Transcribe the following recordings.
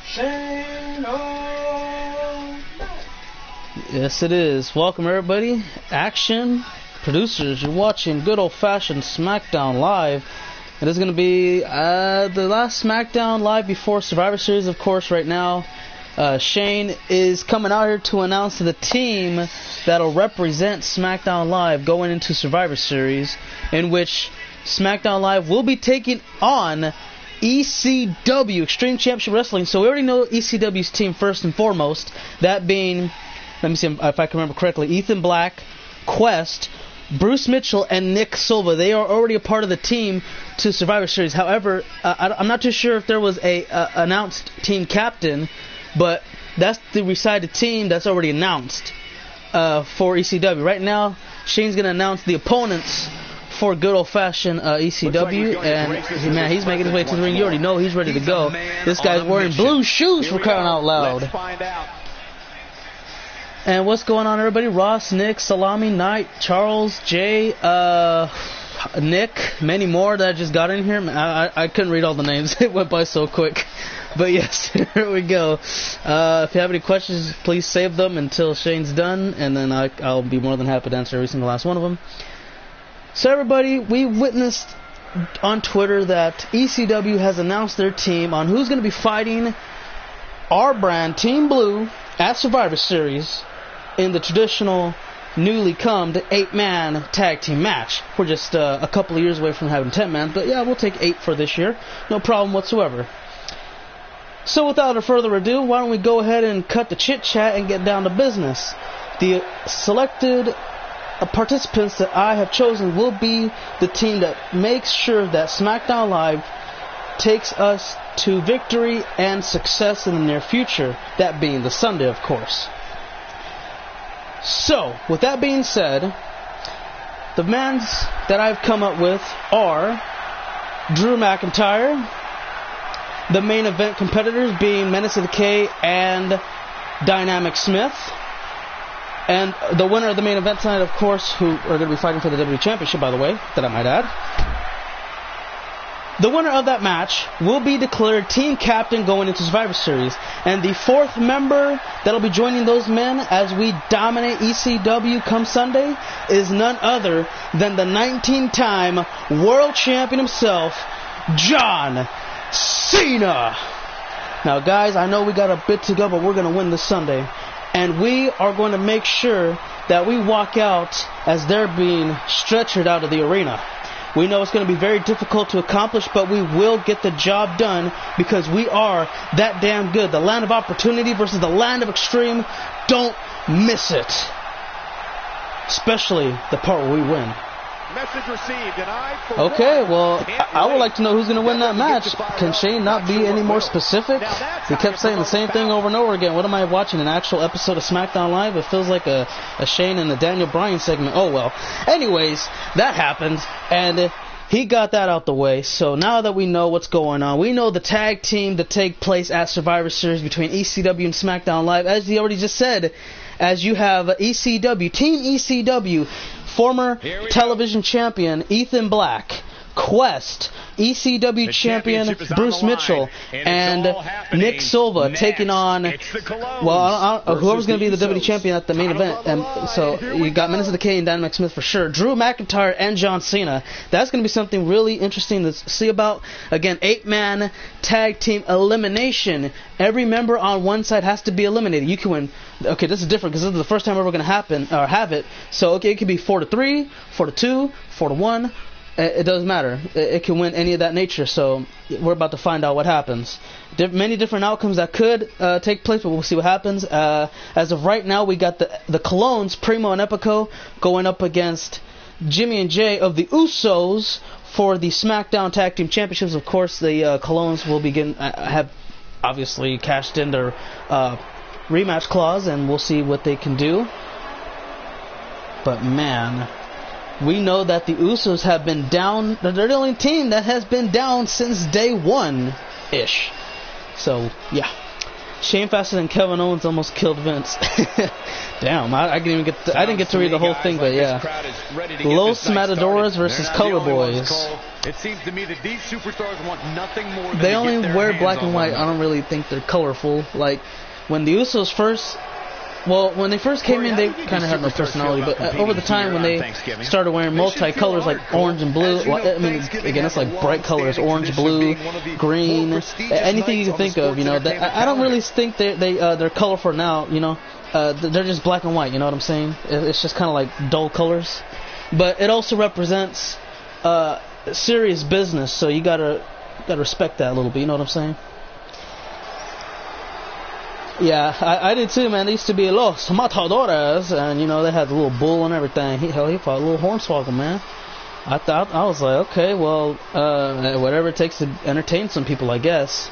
Shane Yes, it is. Welcome, everybody. Action producers, you're watching good old-fashioned SmackDown Live. It is going to be the last SmackDown Live before Survivor Series, of course. Right now, Shane is coming out here to announce the team that'll represent SmackDown Live going into Survivor Series, in which SmackDown Live will be taking on ECW, Extreme Championship Wrestling. So we already know ECW's team first and foremost, that being, let me see if I can remember correctly, Ethan Black, Quest, Bruce Mitchell, and Nick Silva. They are already a part of the team to Survivor Series. However, I'm not too sure if there was a announced team captain, but that's the recited team that's already announced for ECW. Right now, Shane's going to announce the opponents for good old-fashioned ECW, and man, he's making his way to the ring. You already know he's ready to go. This guy's wearing blue shoes, for crying out loud. And what's going on, everybody? Ross, Nick, Salami, Knight, Charles, Jay, Nick, many more that I just got in here. I couldn't read all the names. It went by so quick. But yes, here we go. If you have any questions, please save them until Shane's done, and then I'll be more than happy to answer every single last one of them. So everybody, we witnessed on Twitter that ECW has announced their team on who's going to be fighting our brand, Team Blue, at Survivor Series in the traditional, newly combed 8-man tag team match. We're just a couple of years away from having 10-man, but yeah, we'll take 8 for this year. No problem whatsoever. So without further ado, why don't we go ahead and cut the chit-chat and get down to business. The selected participants that I have chosen will be the team that makes sure that SmackDown Live takes us to victory and success in the near future, that being the Sunday, of course. So, with that being said, the men that I've come up with are Drew McIntyre, the main event competitors being Menace of the K and Dynamic Smith, and the winner of the main event tonight, of course, who are going to be fighting for the WWE Championship, by the way, that I might add. The winner of that match will be declared team captain going into Survivor Series. And the fourth member that'll be joining those men as we dominate ECW come Sunday is none other than the 19-time world champion himself, John Cena. Now, guys, I know we got a bit to go, but we're going to win this Sunday. And we are going to make sure that we walk out as they're being stretchered out of the arena. We know it's going to be very difficult to accomplish, but we will get the job done because we are that damn good. The land of opportunity versus the land of extreme. Don't miss it. Especially the part where we win. Message received, and okay, well, I would like to know who's going to win that match. Can Shane not be any more specific? He kept saying the same thing over and over again. What am I watching, an actual episode of SmackDown Live? It feels like a Shane and a Daniel Bryan segment. Oh, well. Anyways, that happened, and he got that out the way. So now that we know what's going on, we know the tag team to take place at Survivor Series between ECW and SmackDown Live. As he already just said, as you have ECW, Team ECW, former television champion Ethan Black, Quest, ECW champion Bruce Mitchell, and Nick Silva taking on, well, whoever's going to be the WWE champion at the main event. And so you got Menace of the K and Dynamic Smith for sure. Drew McIntyre and John Cena. That's going to be something really interesting to see about. Again, 8-man tag team elimination. Every member on one side has to be eliminated. You can win. Okay, this is different because this is the first time we're going to have it. So okay, it could be 4-3, 4-2, 4-1. It doesn't matter. It can win any of that nature. So we're about to find out what happens. Many different outcomes that could take place, but we'll see what happens. As of right now, we got the Clones, Primo and Epico, going up against Jimmy and Jay of the Usos for the SmackDown Tag Team Championships. Of course, the Clones will have obviously cashed in their rematch clause, and we'll see what they can do. But man, we know that the Usos have been down. They're the only team that has been down since day one-ish. So, yeah. Shane faster than Kevin Owens almost killed Vince. Damn, I didn't get to read the whole thing, but yeah. Los Matadoras versus Color Boys. It seems to me that these superstars want nothing more than they only wear black and white. I don't really think they're colorful. Like when the Usos when they first came in, they kind of had no personality. But over the time, when they started wearing multi-colors like orange and blue, well, I mean, again, it's like bright colors: orange, blue, green, anything you can think of. You know, I don't really think they're colorful now. You know, they're just black and white. You know what I'm saying? It's just kind of like dull colors. But it also represents serious business, so you gotta respect that a little bit. You know what I'm saying? Yeah, I did too, man. They used to be Los Matadoras, and you know they had the little bull and everything. He fought a little hornswoggle, man. I was like, okay, well, whatever it takes to entertain some people, I guess.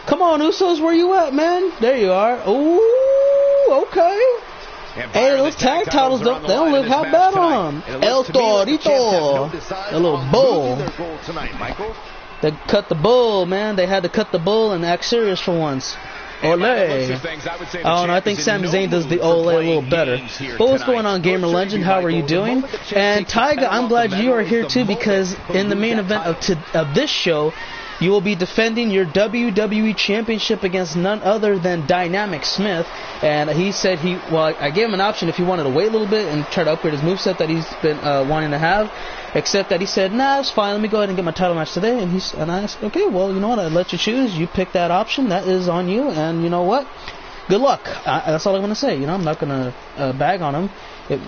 Come on, Usos, where you at, man? There you are. Ooh, okay. Hey, those tag titles they don't look half bad on them. El Torito, a little bull. They cut the bull, man. They had to cut the bull and act serious for once. Ole. Oh, no, I think Sami Zayn does the Ole a little better. But what's going on, Gamer Legend? How are you doing? And Tyga, I'm glad you are here too, because in the main event of this show, you will be defending your WWE Championship against none other than Dynamic Smith. And he said I gave him an option if he wanted to wait a little bit and try to upgrade his moveset that he's been wanting to have. Except that he said, nah, it's fine. Let me go ahead and get my title match today. And I said, okay, well, you know what? I'd let you choose. You pick that option. That is on you. And you know what? Good luck. That's all I'm going to say. You know, I'm not going to bag on him.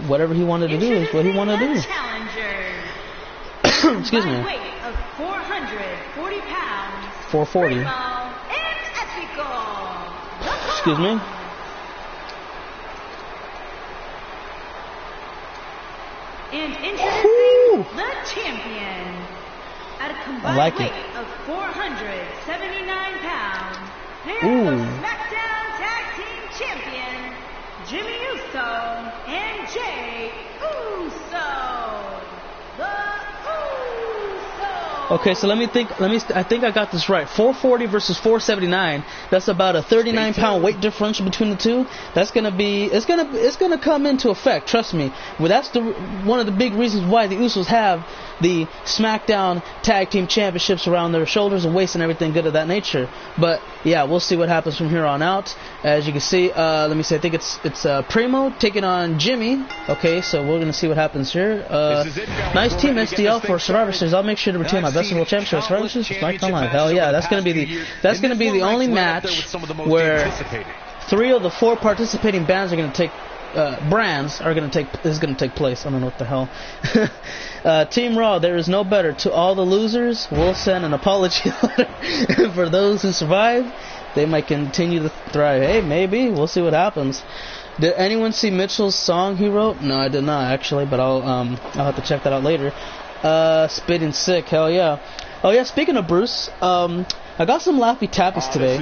Whatever he wanted to do is what he wanted to do. Excuse me. Weight of 440 pounds. 440. Excuse me. And introducing the champion at a combined weight of 479 pounds. They're the SmackDown Tag Team Champion, Jimmy Uso and Jay Uso. The Uso. Okay, so I think I got this right. 440 versus 479. That's about a 39-pound weight differential between the two. That's gonna come into effect. Trust me. Well, that's one of the big reasons why the Usos have the SmackDown Tag Team Championships around their shoulders and waist and everything good of that nature. But yeah, we'll see what happens from here on out. As you can see, let me see. I think it's Primo taking on Jimmy. Okay, so we're gonna see what happens here. Nice team SDL for Survivor Series. I'll make sure to retain my best world championship Survivor Series SmackDown Live. Hell yeah, that's gonna be the only match where 3 of the 4 participating bands are gonna take. Is going to take place. I don't know what the hell. Team Raw, there is no better. To all the losers, we'll send an apology letter. For those who survive, they might continue to thrive. Hey, maybe. We'll see what happens. Did anyone see Mitchell's song he wrote? No, I did not actually, but I'll have to check that out later. Spitting Sick, hell yeah. Oh yeah, speaking of Bruce, I got some Laffy Tappies today,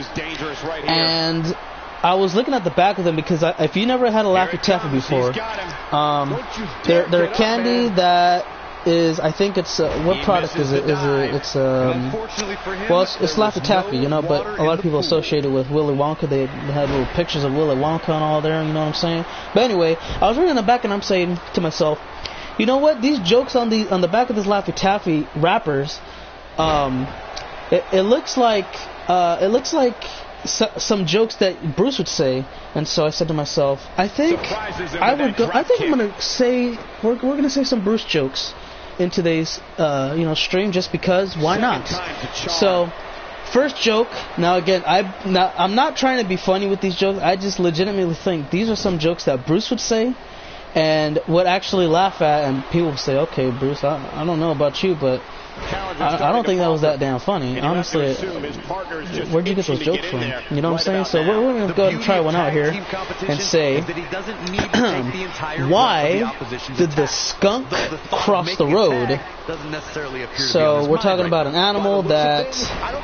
and I was looking at the back of them because if you never had a Laffy Taffy before, they're a candy that is, I think it's what product is it? It's Laffy Taffy, you know, but a lot of people associate it with Willy Wonka. They had little pictures of Willy Wonka and all there, you know what I'm saying? But anyway, I was reading the back and I'm saying to myself, you know what? These jokes on the back of this Laffy Taffy wrappers, it looks like some jokes that Bruce would say, and so I said to myself, I think I'm gonna say we're gonna say some Bruce jokes in today's stream, just because why not? So first joke. Now again, I'm not trying to be funny with these jokes. I just legitimately think these are some jokes that Bruce would say and would actually laugh at, and people would say, okay, Bruce, I don't know about you, but I don't think that was that damn funny. Honestly, where'd you get those jokes from? You know what I'm saying? So we're going to go ahead and try one out here and say, why did the skunk cross the road? So we're talking about an animal that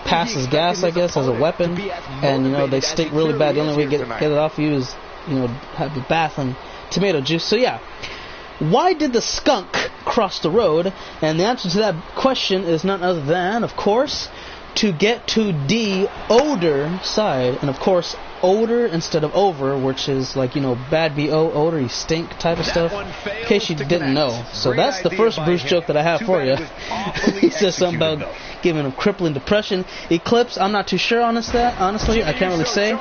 passes gas, I guess, as a weapon, and they stink really bad. The only way to get it off you is have a bath in tomato juice. So yeah. Why did the skunk cross the road? And the answer to that question is none other than, of course, to get to the odor side, and of course odor instead of over, which is like, you know, bad BO, odor, you stink type of stuff, in case you didn't know. So that's the first Bruce joke that I have for you. He says something about giving him crippling depression. Eclipse, I'm not too sure on that, honestly, I can't really say.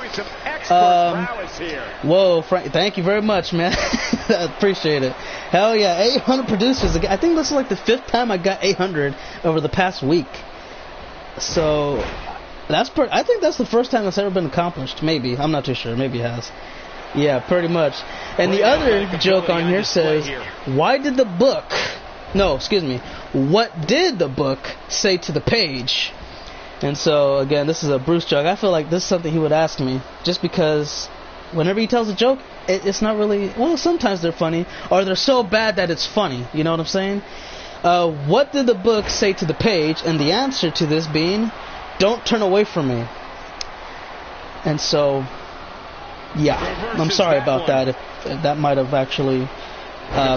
Whoa, Frank, thank you very much, man. I appreciate it. Hell yeah, 800 producers. I think this is like the 5th time I got 800 over the past week. So I think that's the first time that's ever been accomplished. Maybe, I'm not too sure. Maybe it has. Yeah, pretty much. And the other joke on here says, why did the book... No, excuse me. What did the book say to the page? And so, again, this is a Bruce joke. I feel like this is something he would ask me. Just because whenever he tells a joke, it's not really... Well, sometimes they're funny. Or they're so bad that it's funny. You know what I'm saying? What did the book say to the page? And the answer to this being... Don't turn away from me. And so, yeah, I'm sorry about that. If that might have actually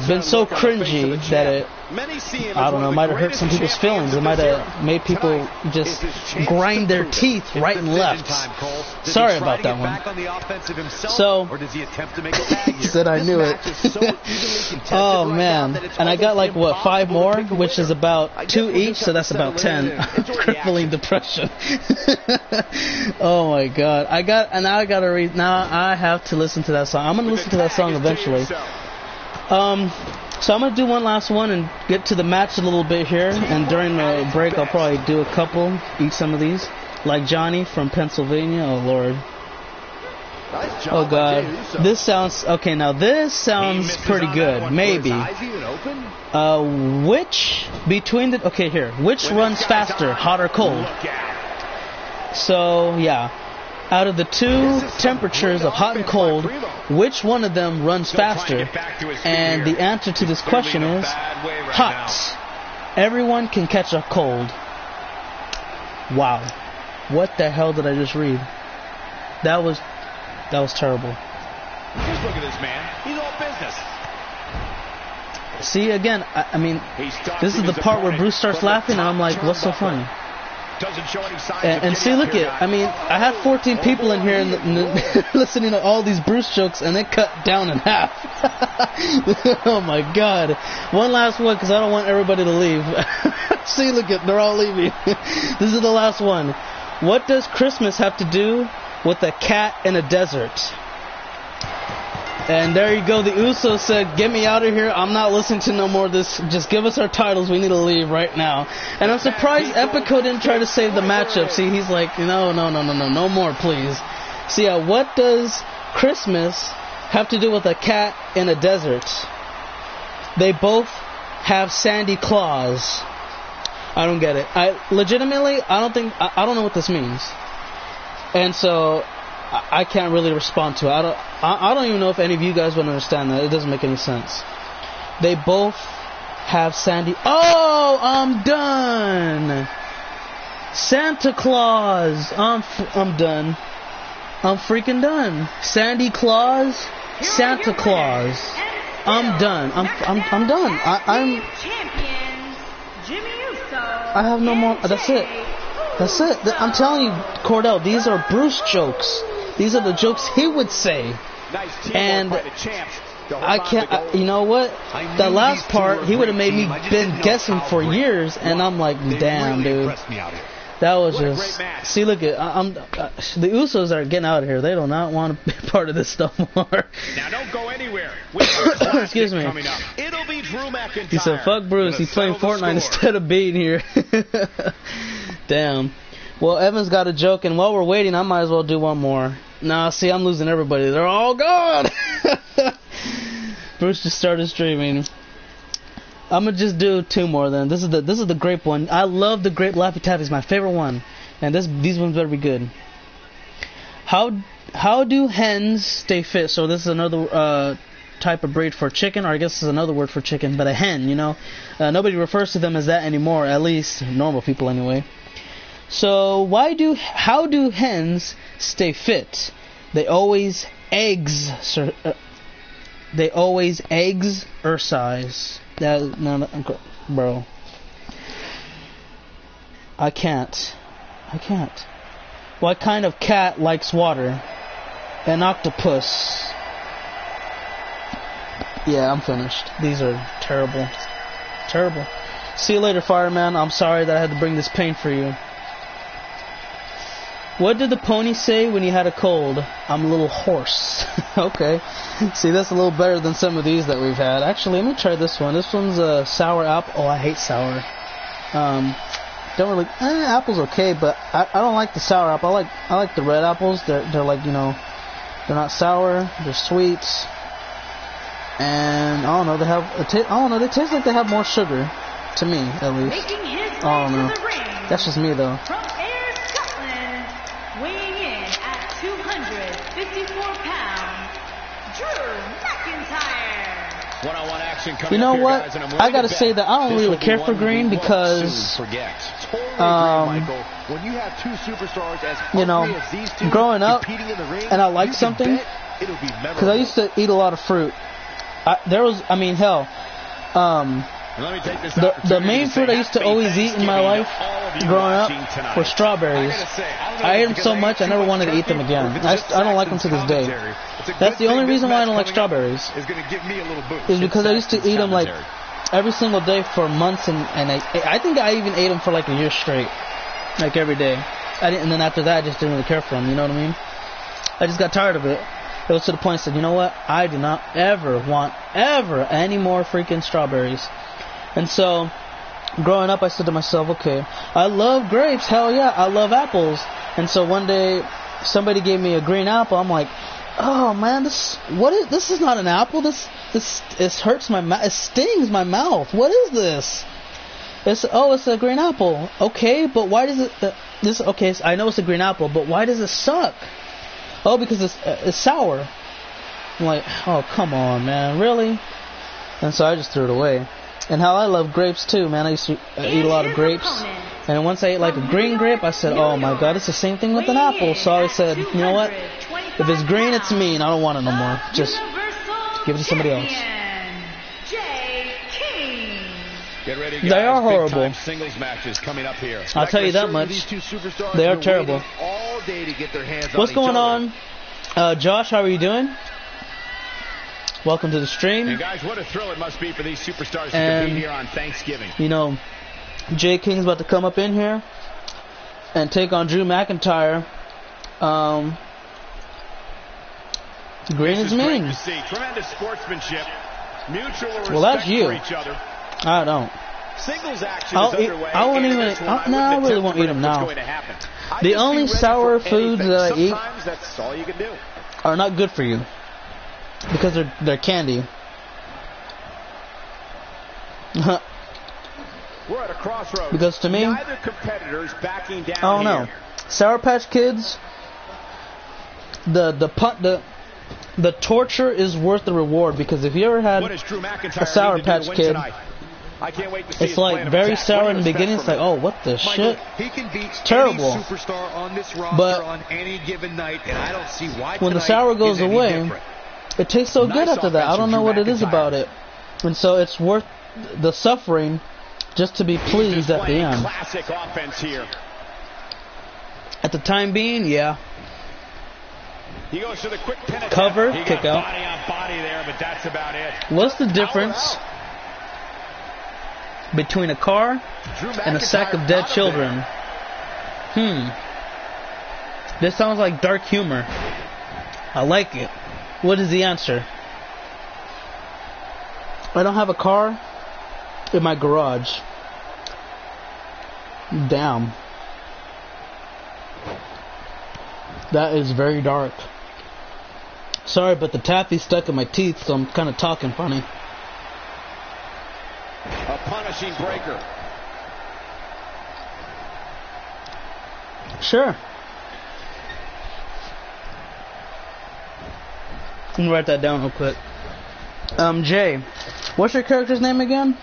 been so cringy that it, I don't know, might have hurt some people's feelings. It might have made people just grind their teeth right and left. Sorry about that one. So, he said I knew it. Oh, man. And I got like, what, 5 more? Which is about 2 each, so that's about 10. Crippling depression. Oh, my God. Now I have to listen to that song. I'm going to listen to that song eventually. So I'm going to do one last one and get to the match a little bit here. And during the break, I'll probably do a couple, eat some of these. Like Johnny from Pennsylvania. Oh, Lord. Oh, God. This sounds... Okay, now this sounds pretty good. Maybe. Which between the... Okay, here. Which runs faster, hot or cold? So, yeah. Out of the 2 temperatures of hot and cold, which one of them runs faster? And the answer to this question is hot. Everyone can catch a cold. Wow. What the hell did I just read? That was terrible. Just look at this man. He's all business. See, again, I mean, this is the part where Bruce starts laughing, and I'm like, what's so funny? And see, look at, I mean, I had 14 people in here listening to all these Bruce jokes, and they cut down in half. Oh my God. One last one, because I don't want everybody to leave. See, look at, they're all leaving. This is the last one. What does Christmas have to do with a cat in a desert? And there you go. The Usos said, get me out of here. I'm not listening to no more of this. Just give us our titles. We need to leave right now. And I'm surprised Epico didn't try to save the matchup. See, he's like, no more, please. So yeah, what does Christmas have to do with a cat in a desert? They both have sandy claws. I don't get it. I don't know what this means. And so I can't really respond to it. I don't even know if any of you guys would understand that. It doesn't make any sense. They both have sandy... Oh, I'm done. Santa Claus. I'm done. I'm freaking done. Sandy Claus. Santa Claus. I'm done. I'm done. I have no more. That's it. That's it. I'm telling you, Cordell, these are Bruce jokes. These are the jokes he would say. And I can't, you know what? The last part, he would have made me been guessing for years, and I'm like, damn, dude. That was just... See, look at... the Usos are getting out of here. They do not want to be part of this stuff more. Now don't go anywhere. Excuse me. It'll be Drew McIntyre. He said, fuck Bruce. He's playing Fortnite instead of being here. Damn. Well, Evan's got a joke, and while we're waiting, I might as well do one more. Nah, see, I'm losing everybody. They're all gone. Bruce just started streaming. I'm gonna just do 2 more then. This is the grape one. I love the grape Laffy Taffy. It's my favorite one, and these ones better be good. How do hens stay fit? So this is another type of breed for chicken, or I guess this is another word for chicken, but a hen. You know, nobody refers to them as that anymore. At least normal people anyway. So how do hens stay fit? They always eggs size. Bro, I can't. I can't. What kind of cat likes water? An octopus. Yeah, I'm finished. These are terrible. Terrible. See you later, fireman. I'm sorry that I had to bring this pain for you. What did the pony say when you had a cold? I'm a little hoarse. Okay. See, that's a little better than some of these that we've had. Actually, let me try this one. This one's a sour apple. Oh, I hate sour. Don't really. Apple's okay, but I don't like the sour apple. I like the red apples. They're like, you know, they're not sour. They're sweet. And I don't know. They have. I don't know. They taste like they have more sugar. To me, at least. I don't know. That's just me, though. From Ayr, Scotland, weighing in at 254 pounds, Drew McIntyre. One-on-one action coming you know up here, what? guys, and I'm I gotta willing to say bet that I don't this really will be care one for we green won't because, soon forget. Totally agree, Michael. When you have two superstars as you know, as these two growing up, competing in the ring, and I like something, it'll be because I used to eat a lot of fruit. Let me take this the main fruit I used to always eat in my life growing up were strawberries. I ate them so much I never wanted to eat them again. I don't like them to this day. That's the only reason why I don't like strawberries. Is because I used to eat them like every single day for months, and I think I even ate them for like a year straight, like every day. And then after that I just didn't really care for them. You know what I mean? I just got tired of it. It was to the point I said, you know what? I do not ever want any more freaking strawberries. And so, growing up, I said to myself, okay, I love grapes. Hell yeah, I love apples. And so one day, somebody gave me a green apple. I'm like, oh man, this is not an apple. This it hurts my mouth. It stings my mouth. What is this? It's a green apple. Okay, but why does it? Okay, so I know it's a green apple, but why does it suck? Oh, because it's sour. I'm like, oh come on, man, really? And so I just threw it away. And how I love grapes too, man. I used to eat a lot of grapes. And once I ate like a green grape, I said, oh my god, it's the same thing with an apple. So I said, you know what? If it's green, it's me, and I don't want it no more. Just give it to somebody else. Get ready, guys. They are horrible. Singles matches coming up here. I'll tell you that much. They are terrible. All day to get their hands What's going on? Josh, how are you doing? Welcome to the stream. And guys, what a thrill it must be for these superstars to compete here on Thanksgiving. You know, Jay King's about to come up in here and take on Drew McIntyre. Green is mean. Great to see. Tremendous sportsmanship. Mutual respect well, that's you. for each other. I don't. Singles action is underway. I won't even. I really won't eat them now. The only sour foods that I eat that's all you can do. are not good for you because they're candy. We're at a crossroads. Because to me, neither competitor's backing down. I don't know. Sour Patch Kids. The torture is worth the reward, because if you ever had a Sour Patch Kid, I can't wait to see it's like very sour in the beginning. It's like, oh, what the shit? It's terrible. But on any given night, and I don't see why when the sour goes away, it tastes so good after that. I don't know what it is about it. And so it's worth the suffering just to be pleased at the end. Classic offense here. At the time being, yeah. He goes for the quick pin attempt. Cover, kick out. Body on body there, but that's about it. What's the difference between a car and a sack of dead children? This sounds like dark humor. I like it. What is the answer? I don't have a car in my garage. Damn. That is very dark. Sorry, but the taffy's stuck in my teeth, so I'm kind of talking funny. A punishing breaker. Sure. Let me write that down real quick. Jay, what's your character's name again?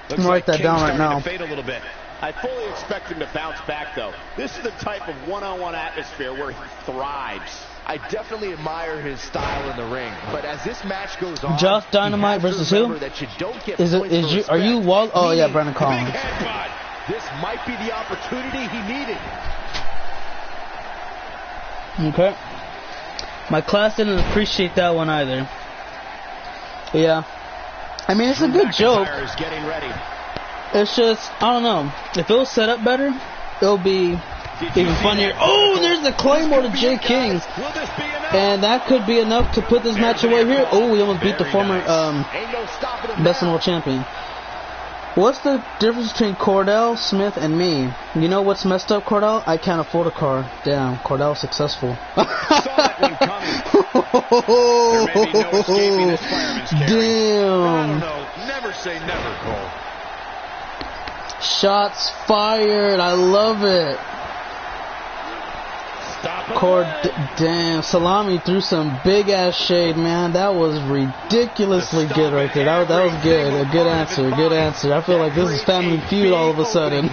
Let me write that down right now. Fade a little bit. I fully expect him to bounce back, though. This is the type of one-on-one atmosphere where he thrives. I definitely admire his style in the ring, but as this match goes on, Josh Dynamite versus who? Are you Wall? Oh yeah, Brandon Collins. This might be the opportunity he needed. Okay. My class didn't appreciate that one either. Yeah. I mean, it's a good joke. It's just, I don't know. If it was set up better, it'll be even funnier. Oh, there's the Claymore to Jay King. And that could be enough to put this match away here. Oh, we almost beat the former Best in World Champion. What's the difference between Cordell, Smith, and me? You know what's messed up, Cordell? I can't afford a car. Damn, Cordell's successful. Damn. Never say never, Cole. Shots fired. I love it. Damn, Salami threw some big ass shade, man. That was ridiculously good right there. That was good. A good answer. Good answer. I feel like this is Family Feud all of a sudden.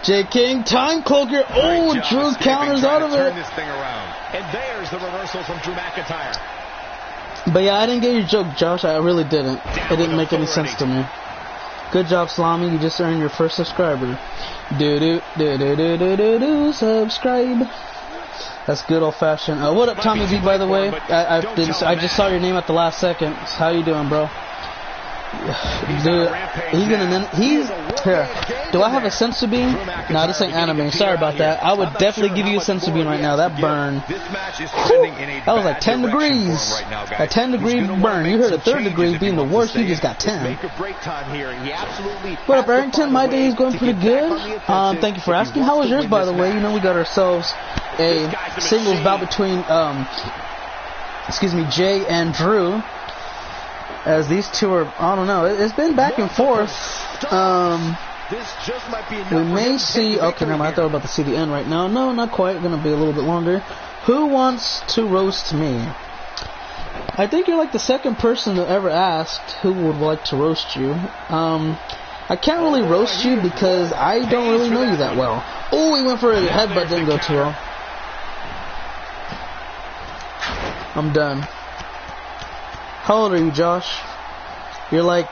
Jay King, time cloaker. Oh, Drew counters out of it. And there's the reversal from Drew McIntyre. But yeah, I didn't get your joke, Josh. I really didn't. It didn't make any sense to me. Good job, Salami. You just earned your first subscriber. Subscribe. That's good old fashioned. What up, Tommy B? By the way, I just saw your name at the last second. How you doing, bro? Dude, he's here. Do I have a sensu bean? No, this ain't anime. Sorry about that. I would definitely give you a sensu bean right now. That burn. That was like 10 degrees. A 10-degree burn. You heard a 3rd degree being the worst. You just got 10. What up, Arrington? My day is going pretty good. Thank you for asking. How was yours, by the way? You know, we got ourselves a singles bout between Jay and Drew. As these two are, I don't know, it's been back and forth. We may see, okay, never mind, I thought I was about to see the end right now. No, not quite, gonna be a little bit longer. Who wants to roast me? I think you're like the second person to ever ask who would like to roast you. I can't really roast you because I don't really know you that well. Oh, he went for a headbutt, didn't go too well. I'm done. How old are you, Josh? You're like,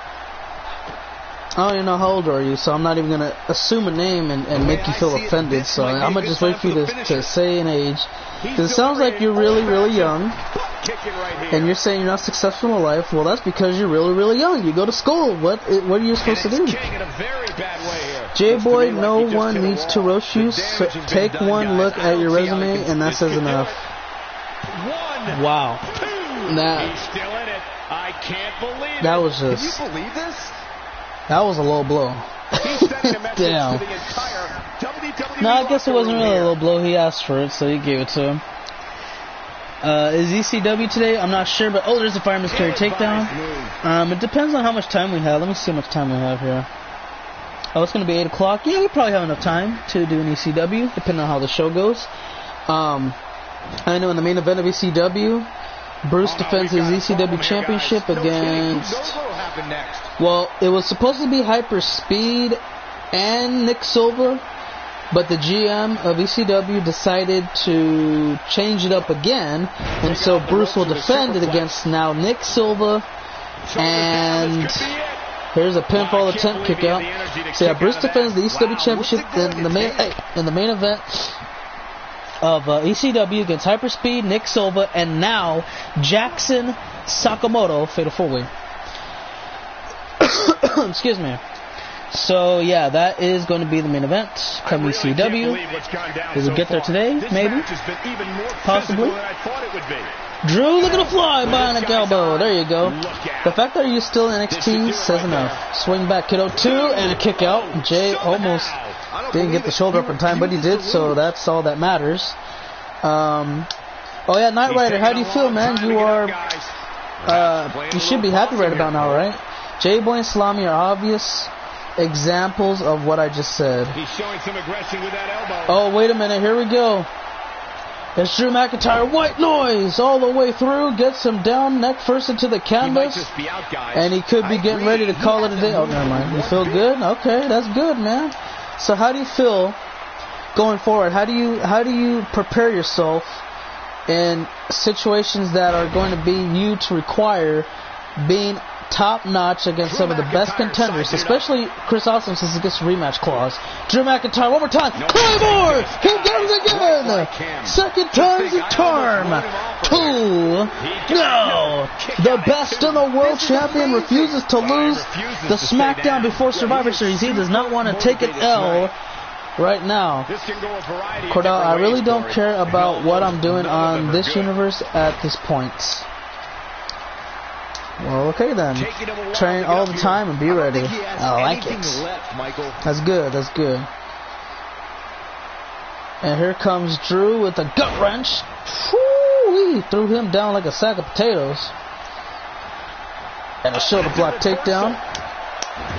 I don't even know how old are you, so I'm not even going to assume a name and make you feel offended, so I'm going to just wait for you to say an age. Because it sounds like you're really, really young, and you're saying you're not successful in life. Well, that's because you're really, really young. You go to school. What are you supposed to do? J-Boy, no one needs to roast you. So take one look at your resume, and that says enough. Wow. I can't believe it. That was just. Can you believe this? That was a low blow. Damn. No, I guess it wasn't really a low blow. He asked for it, so he gave it to him. Is ECW today? I'm not sure, but there's a Fireman's Carry takedown. It depends on how much time we have. Let me see how much time we have here. Oh, it's gonna be 8 o'clock. Yeah, we probably have enough time to do an ECW, depending on how the show goes. I know in the main event of ECW, Bruce defends his ECW championship against... Well, it was supposed to be Hyper Speed and Nick Silva, but the GM of ECW decided to change it up again, and so Bruce will defend it against now Nick Silva, and here's a pinfall attempt kick out. So yeah, Bruce defends the ECW championship in the main event of ECW against Hyperspeed, Nick Silva, and now Jackson Sakamoto, Fatal 4-Way. Excuse me. So yeah, that is going to be the main event come ECW. Will we get there today? Maybe. Possibly. Drew, look at the fly bionic elbow. There you go. The fact that you're still in NXT says enough. Swing back, kiddo 2, and a kick out. Jay almost didn't get the shoulder up in time, but he did, so that's all that matters. Oh yeah, Knight Rider, how do you feel, man? You are, you should be happy right about now, right? J-Boy and Salami are obvious examples of what I just said. He's showing some aggression with that elbow. Oh, wait a minute, here we go. It's Drew McIntyre, white noise all the way through, gets him down, neck first into the canvas, and he could be getting ready to call it a day. Oh, never mind. You feel good? Okay, that's good, man. So how do you feel going forward? How do you prepare yourself in situations that are going to be you to require being top notch against some of the best contenders, especially Chris Austin since he gets a rematch clause. Drew McIntyre, one more time. Claymore! He does it again! Second time's a charm. 2. No! The best in the world champion refuses to lose the SmackDown before Survivor Series. He does not want to take an L right now. Cordell, I really don't care about what I'm doing on this universe at this point. Well, okay then. Train all the time and be ready. I like it. That's good, that's good. And here comes Drew with a gut wrench. Woo-wee, threw him down like a sack of potatoes. And a shoulder block takedown.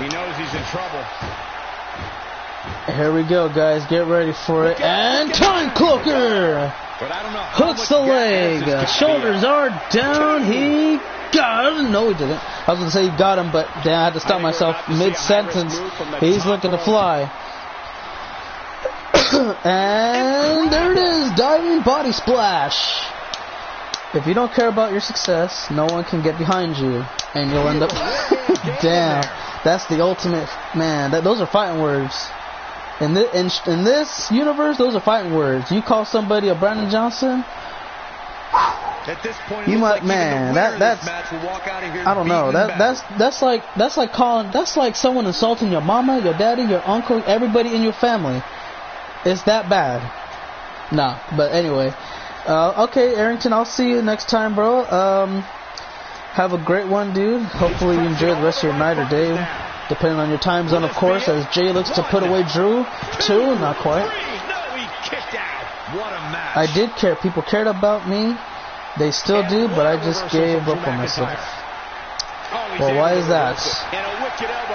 He knows he's in trouble. Here we go, guys. Get ready for it. And time cloaker! Hooks the leg. Shoulders are down. He got him. No, he didn't. I was going to say he got him, but I had to stop myself mid-sentence. He's looking to fly. And there it is. Diving body splash. If you don't care about your success, no one can get behind you. And you'll end up... Damn. That's the ultimate... Man, those are fighting words. In this universe, those are fighting words. You call somebody a Brandon Johnson... At this point, you might, man. That's I don't know. That's like someone insulting your mama, your daddy, your uncle, everybody in your family. It's that bad. Nah, but anyway. Okay, Arrington, I'll see you next time, bro. Have a great one, dude. Hopefully you enjoy the rest of your night or day, depending on your time zone, of course. As Jay looks to put away Drew, 2, not quite. I did care. People cared about me. They still do, but I just gave up on myself. Well, why is that?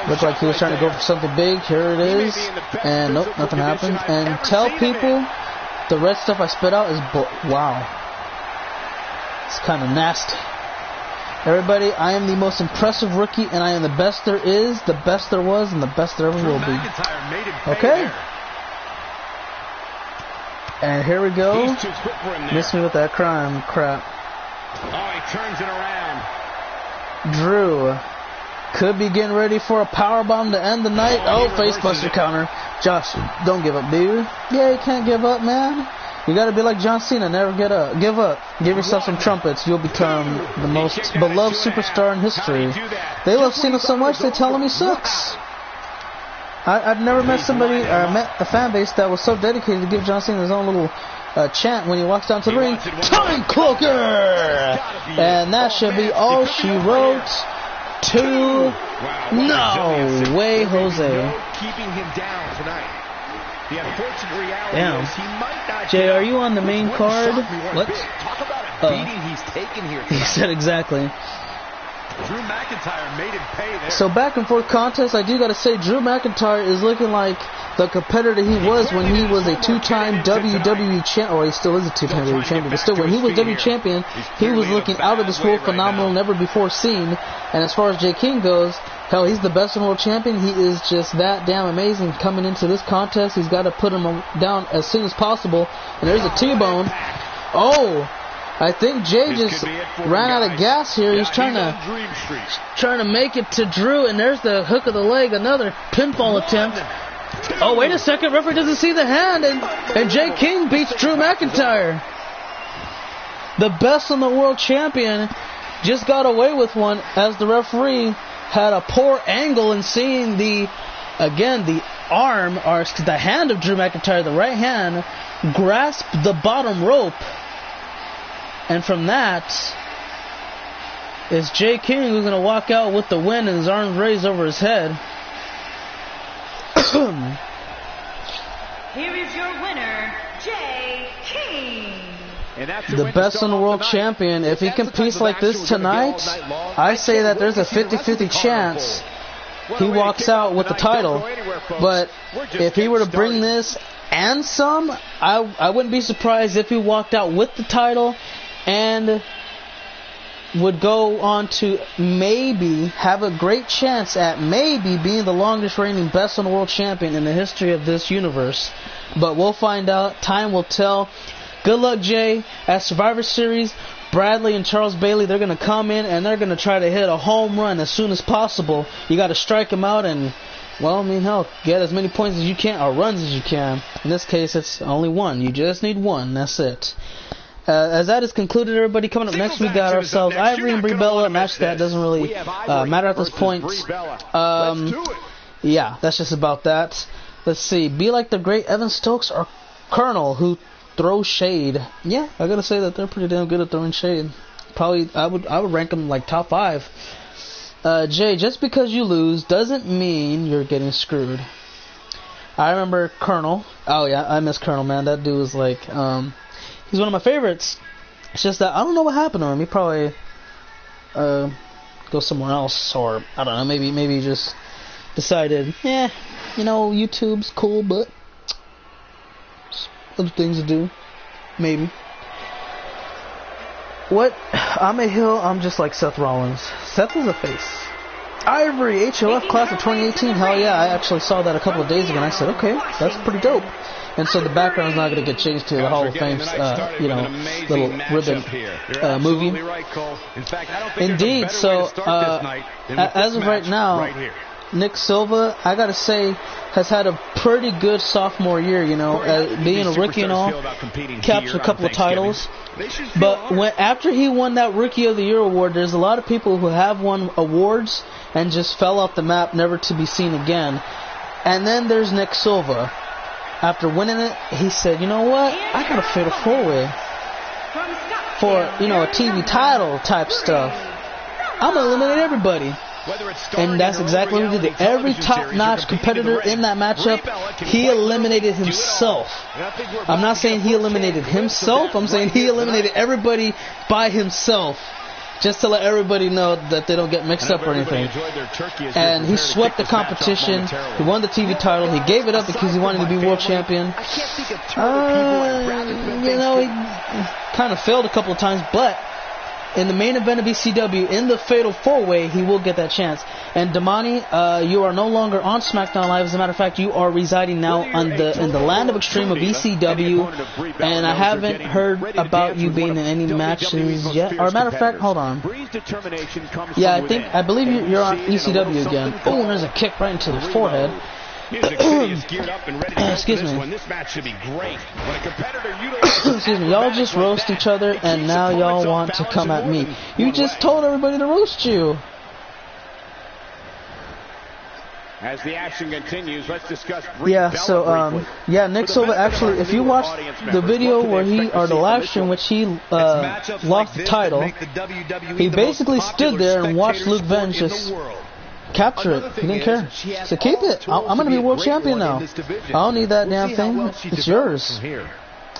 Looked like he was trying to go for something big. Here it is. And nope, nothing happened. And tell people the red stuff I spit out is wow. It's kind of nasty. Everybody, I am the most impressive rookie, and I am the best there is, the best there was, and the best there ever will be. Okay? And here we go. Miss me with that crap. Oh, he turns it around. Drew could be getting ready for a powerbomb to end the night. Oh, facebuster counter. Josh, don't give up, dude. Yeah, you can't give up, man. You gotta be like John Cena, never give up. Give yourself some trumpets. You'll become the most beloved superstar in history. They love Cena so much they tell him he sucks. I've never met somebody, or met a fan base that was so dedicated to give John Cena his own little chant when he walks down to the ring. Time cloaker! And that should be all she wrote. 2. No way, Jose. Keeping him down tonight. The unfortunate reality is he might not. Jay, are you on the main card? What? Talk about a beating he's taken here. He said exactly. Drew McIntyre made him pay there. So back and forth contest, I do got to say Drew McIntyre is looking like the competitor he was when he was a 2-time WWE champion, or he still is a 2-time WWE champion, but still when he was WWE champion, he was looking out of this world phenomenal, never before seen. And as far as Jay King goes, hell, he's the best in world champion. He is just that damn amazing coming into this contest. He's got to put him down as soon as possible. And there's a T-bone. Oh! I think Jay just ran out of gas here. He's trying to make it to Drew, and there's the hook of the leg, another pinfall attempt. Oh, wait a second, referee doesn't see the hand, and Jay King beats Drew McIntyre. The best in the world champion just got away with one, as the referee had a poor angle in seeing the arm, or the hand of Drew McIntyre, the right hand, grasp the bottom rope. And from that is Jay King, who's going to walk out with the win and his arms raised over his head. Here is your winner, Jay King. The best in the world champion. If he competes like this tonight, I say that there's a 50-50 chance he walks out with the title. But if he were to bring this and some, I wouldn't be surprised if he walked out with the title and would go on to maybe have a great chance at maybe being the longest reigning best in the world champion in the history of this universe. But we'll find out. Time will tell. Good luck, Jay, at Survivor Series. Bradley and Charles Bailey, they're going to come in and they're going to try to hit a home run as soon as possible. You got to strike them out and, well, I mean, hell, get as many points as you can, or runs as you can. In this case, it's only one. You just need one. That's it. As that is concluded, everybody, coming up next, we got ourselves Ivory and Brie Bella. A match that doesn't really matter at this point. Yeah, that's just about that. Let's see. Be like the great Evan Stokes or Colonel, who throw shade. Yeah, I gotta say that they're pretty damn good at throwing shade. Probably, I would rank them like top 5. Jay, just because you lose doesn't mean you're getting screwed. I remember Colonel. Oh yeah, I miss Colonel, man. That dude was like, he's one of my favorites. It's just that I don't know what happened to him. He probably go somewhere else, or I don't know. Maybe he just decided, yeah, you know, YouTube's cool, but other things to do. Maybe. What? I'm a heel. I'm just like Seth Rollins. Seth is a face. Ivory, HLF class of 2018. Hell yeah, I actually saw that a couple of days ago and I said, okay, that's pretty dope. And so the background's not going to get changed to the Hall of Fame, you know, little ribbon movie. Indeed, so as of right now, Nick Silva, I gotta say, has had a pretty good sophomore year, you know, being a rookie and all, captured a couple of titles. But after he won that Rookie of the Year award, there's a lot of people who have won awards and just fell off the map, never to be seen again. And then there's Nick Silva. After winning it, he said, you know what, I got a fatal 4-way for, you know, a TV title type stuff. I'm going to eliminate everybody. And that's exactly what he did. Every top-notch competitor in that matchup, he eliminated himself. I'm not saying he eliminated himself. I'm saying he eliminated everybody by himself, just to let everybody know that they don't get mixed up or anything. And he swept the competition. He won the TV title. He gave it up because he wanted to be world champion. You know, he kind of failed a couple of times, but in the main event of ECW, in the Fatal 4-Way, he will get that chance. And Damani, you are no longer on SmackDown Live. As a matter of fact, you are residing now in the land of extreme of ECW. And I haven't heard about you being in any matches yet. Or, a matter of fact, hold on. Yeah, I believe you're on ECW again. Oh, and there's a kick right into the forehead. Excuse me. Excuse me. Y'all just roast each other, and now y'all want to come at me. You just told everybody to roast you. As the action continues, let's discuss. Yeah. So, yeah, Nick Silva actually, if you watch the video where or the live stream which he lost the title, he basically stood there and watched Luke Venge just capture it. He didn't care. So keep it. I'm going to be world champion now. I don't need that damn thing. It's yours.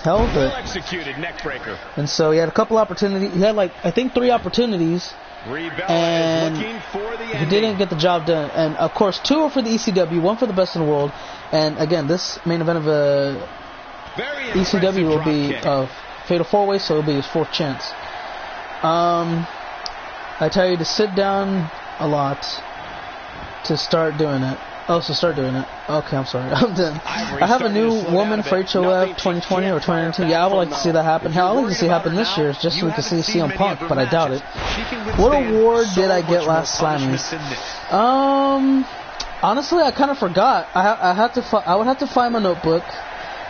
Hell with it. And so he had a couple opportunities. He had, like, I think 3 opportunities. And he didn't get the job done. And, of course, 2 are for the ECW, 1 for the Best in the World. And, again, this main event of ECW will be a Fatal 4-Way, so it'll be his 4th chance. I tell you to sit down a lot to start doing it. Oh, so start doing it. Okay, I'm sorry. I'm done. I have a new woman for HOF 2020 or 2019. Yeah, I would like to see that happen. Hell, I'd like to see it happen this year just so we can see CM Punk, but I doubt it. What award did I get last Slammies? Honestly, I kind of forgot. I would have to find my notebook,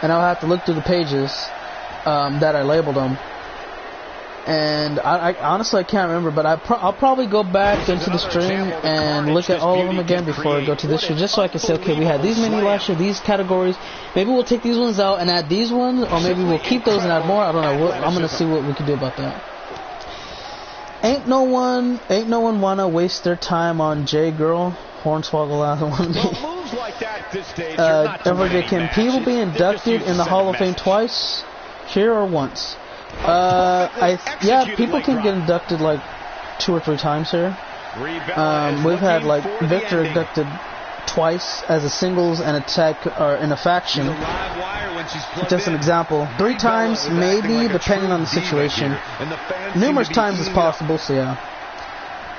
and I would have to look through the pages that I labeled them. And I honestly, I can't remember, but I'll probably go back into the stream and look at all of them again before I go to this year, just so I can say, okay, we had these many last year, these categories. Maybe we'll take these ones out and add these ones, or maybe we'll keep those and add more. I don't know. I'm gonna see what we can do about that. Ain't no one wanna waste their time on J Girl. Hornswoggle out of one. Can people be inducted in the Hall of Fame twice, here or once? Yeah, people can get inducted like 2 or 3 times here. We've had like Victor inducted twice as a singles and a tag or in a faction. Just an example. 3 times maybe, depending on the situation. Numerous times is possible. So yeah.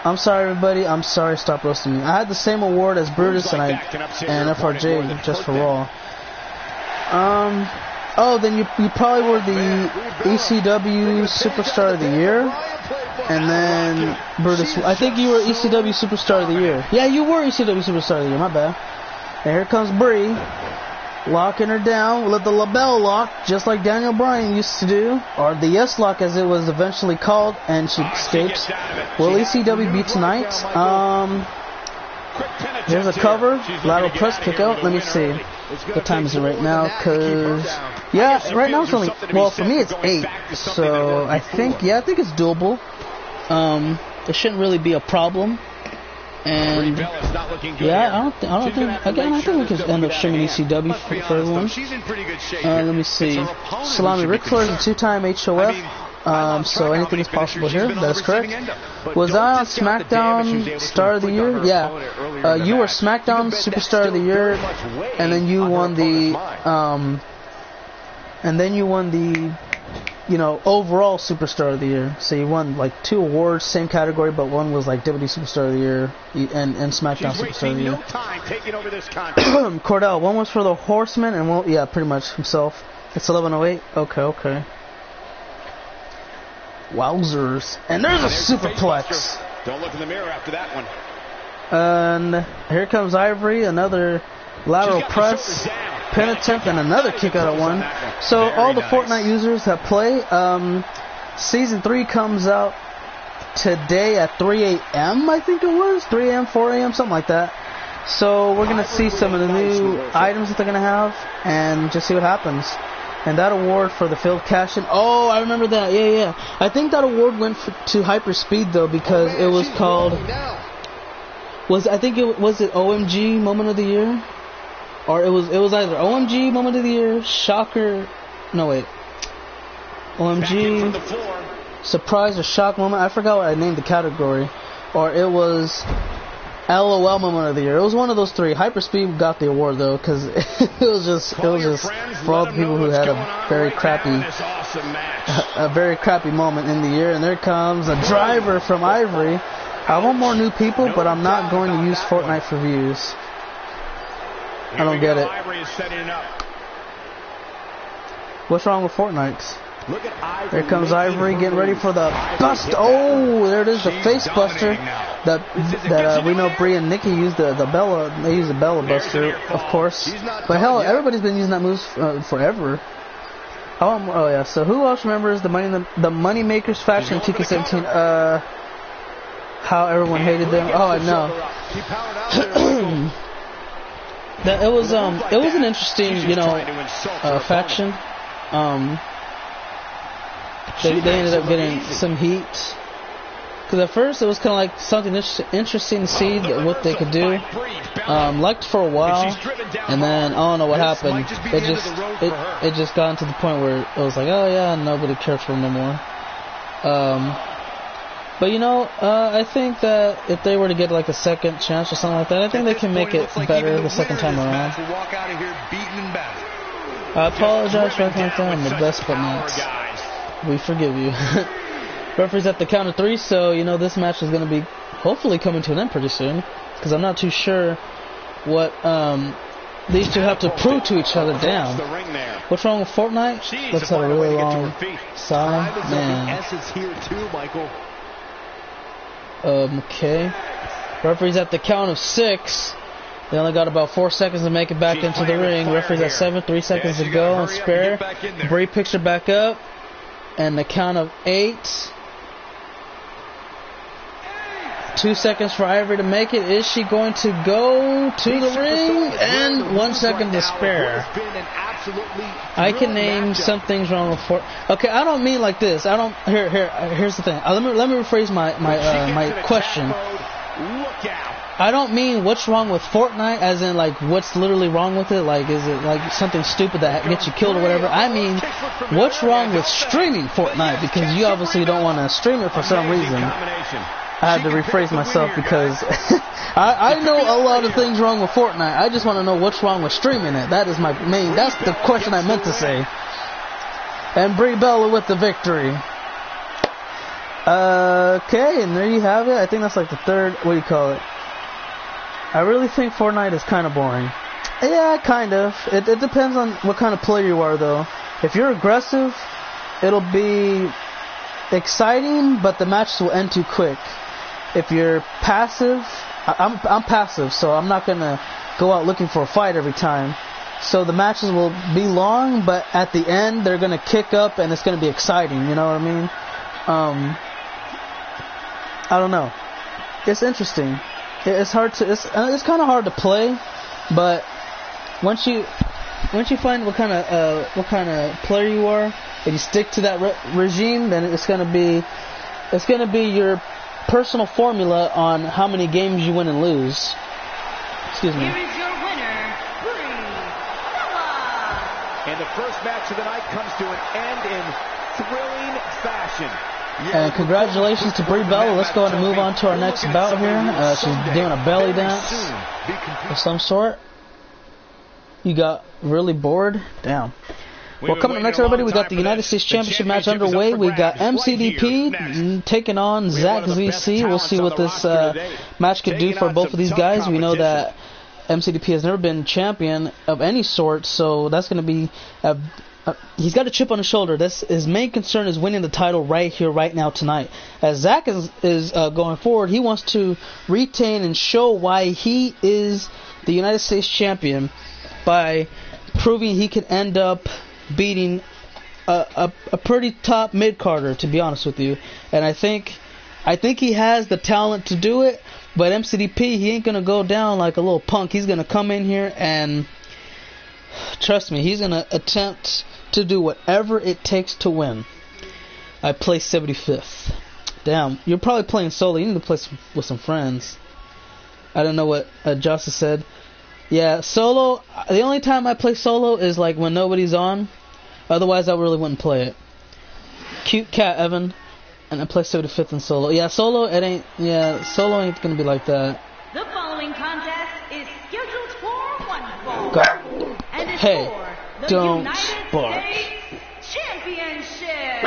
I'm sorry, everybody. I'm sorry. Stop roasting me. I had the same award as Brutus and FRJ just for Raw. Oh, then you probably were the ECW Superstar of the Year. And then Brutus. I think you were ECW Superstar of the Year. Yeah, you were ECW Superstar of the Year. My bad. And here comes Brie. Locking her down with the label lock, just like Daniel Bryan used to do. Or the yes lock as it was eventually called. And she escapes. Will ECW be tonight? Here's a cover. Lateral press kick out. Let me see. What time is it right now? Because, yeah, right now it's only, well, for me it's 8. So I think it's doable. It shouldn't really be a problem. And yeah, I think we can end up streaming ECW for everyone. Let me see. Salami Ric Flair is a 2-time HOF. So anything is possible here. That is correct. Was I on SmackDown Star of the Year? Yeah. You were SmackDown Superstar of the Year, and then you won the, overall Superstar of the Year. So you won like 2 awards, same category, but one was like WWE Superstar of the Year and SmackDown Superstar of the Year. Cordell, one was for the Horseman, and one, yeah, pretty much himself. It's 11:08. Okay. Wowzers. And there's a superplex. Don't look in the mirror after that one. And here comes Ivory, another lateral press, pin attempt, and another kick out at 1. So all the Fortnite users that play, Season 3 comes out today at 3 a.m. I think it was, 3 a.m., 4 a.m., something like that. So we're going to see some of the new items that they're going to have and just see what happens. And that award for the field cash-in. Oh, I remember that. Yeah. I think that award went to Hyperspeed though because it was called. Was it OMG Moment of the Year, or it was either OMG Moment of the Year, Shocker. No wait. OMG Surprise or Shock Moment. I forgot what I named the category, or it was LOL Moment of the Year. It was one of those 3. Hyperspeed got the award though, because it was just for all the people who had a very crappy moment in the year. And there comes a driver from Ivory. I want more new people, but I'm not going to use Fortnite for views. I don't get it. What's wrong with Fortnite? Here comes Ivory getting ready for the bust. Oh, there it is, the face buster that we know Brie and Nikki used the Bella. They use the Bella Buster, of course. But hell, everybody's been using that move forever. Oh yeah. So who else remembers the Money Makers faction in 2K17? How everyone hated them. Oh, I know. It was an interesting faction. They ended up getting some heat. Because at first it was kind of like something interesting to see what they could do. Liked for a while, and then I don't know what happened. It just got to the point where it was like, oh yeah, nobody cares for them no more. But I think that if they were to get like a second chance or something like that, I think they can make it better the second time around. I apologize for acting like that. I'm the best, but not. We forgive you. Referee's at the count of 3, so this match is going to be hopefully coming to an end pretty soon, because I'm not too sure what these two have to prove to each other. Damn. What's wrong with Fortnite? Let's have a really long sigh. Man. Okay. Referee's at the count of 6. They only got about 4 seconds to make it back into the ring. Referee's at 7, 3 seconds to go and spare. Brie picks her back up. And the count of 8. 2 seconds for Ivory to make it. Is she going to go to the ring? And 1 second to spare. I can name some things wrong with Fortnite. Okay, I don't mean like this. Here's the thing. Let me rephrase my question. I don't mean what's wrong with Fortnite as in like what's literally wrong with it, like is it like something stupid that gets you killed or whatever. I mean what's wrong with streaming Fortnite, because you obviously don't want to stream it for some reason. I had to rephrase myself because I know a lot of things wrong with Fortnite. I just want to know what's wrong with streaming it. That's the question I meant to say. And Brie Bella with the victory. Okay, and there you have it. I think that's like the third, what do you call it? I really think Fortnite is kind of boring. Yeah, kind of. It depends on what kind of player you are, though. If you're aggressive, it'll be exciting, but the matches will end too quick. If you're passive, I'm passive, so I'm not gonna go out looking for a fight every time. So the matches will be long, but at the end they're gonna kick up and it's gonna be exciting. You know what I mean? I don't know. It's interesting. It's hard to. It's kind of hard to play, but once you find what kind of player you are, and you stick to that regime, then it's gonna be your personal formula on how many games you win and lose. Excuse me. Here is your winner, Brie Bella. And the first match of the night comes to an end in thrilling fashion. And congratulations to Brie Bella. Let's go ahead and move on to our next bout here. She's doing a belly dance of some sort. You got really bored? Damn. Well, coming up next, everybody, we got the United States Championship match underway. We got MCDP taking on Zach ZC. We'll see what this match could do for both of these guys. We know that MCDP has never been champion of any sort, so that's going to be he's got a chip on his shoulder. His main concern is winning the title right here, right now, tonight. As Zach is going forward, he wants to retain and show why he is the United States champion by proving he could end up beating a pretty top mid-carder, to be honest with you. And I think he has the talent to do it, but MCDP, he ain't going to go down like a little punk. He's going to come in here and, trust me, he's going to attempt to do whatever it takes to win. I placed 75th. Damn, you're probably playing solo. You need to play with some friends. I don't know what Jossa said. Yeah, solo, the only time I play solo is like when nobody's on. Otherwise, I really wouldn't play it. Cute cat, Evan. And I play 75th in solo. Yeah, solo ain't gonna be like that. The following contest is scheduled for one fall. Go. And it's Hey, for the don't United bark. States Championship.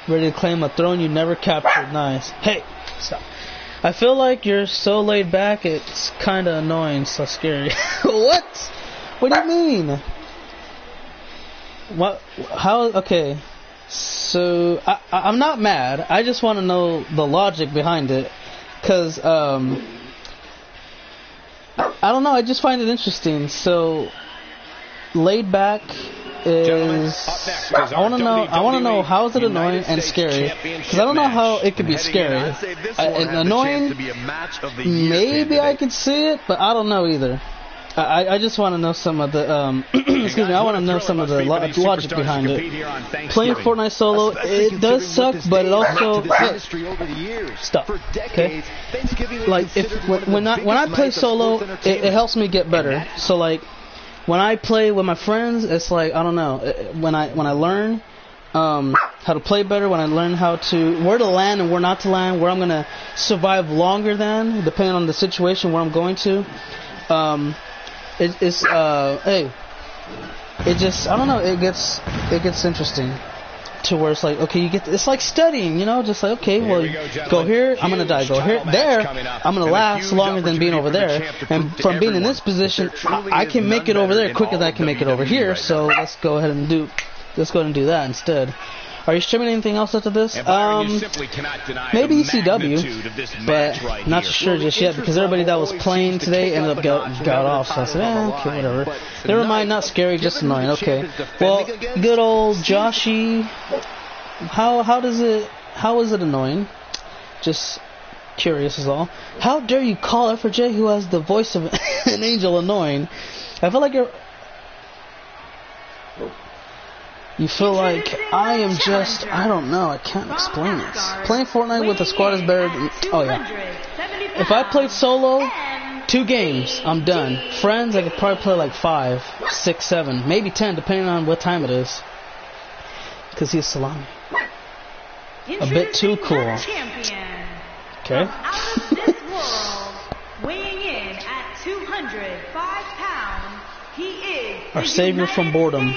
Ready to claim a throne you never captured. Nice. Hey, stop. I feel like you're so laid back, it's kind of annoying, so scary. What? What do you mean? What? How? Okay. So, I'm not mad. I just want to know the logic behind it. Because, I don't know, I just find it interesting. So, laid back is... I want to know how is it annoying and scary. Because I don't know how it could be scary. Annoying, maybe I could see it, but I don't know either. I just want to know some of the excuse me. I want to know some of the logic behind it. Playing Fortnite solo, it does suck, but it also stop. Okay, like when I play solo, it helps me get better. So like when I play with my friends, it's like I don't know. When I learn how to play better, when I learn where to land and where not to land, where I'm gonna survive longer than, depending on the situation where I'm going to. It just I don't know, it gets interesting to where it's like, okay, it's like studying, just like, okay, well, go here, I'm gonna die, go here, there, I'm gonna last longer than being over there, and from being in this position, I can make it over there quicker than I can make it over here, so let's go ahead and do that instead. Are you streaming anything else after this? Maybe ECW, but not sure just yet because everybody that was playing today ended up got off. So I said, okay, whatever. Never mind, not scary, just annoying. Okay. Well, good old Joshy. How is it annoying? Just curious is all. How dare you call F4J, who has the voice of an angel, annoying? I feel like you feel like I am just, I don't know, I can't explain it. Playing Fortnite with a squad is better than, oh yeah. If I played solo, 2 games, I'm done. Friends, I could probably play like 5, 6, 7, maybe 10, depending on what time it is. Because he's salami. A bit too cool. Okay. Weighing in at 205 pounds, he is our savior from boredom.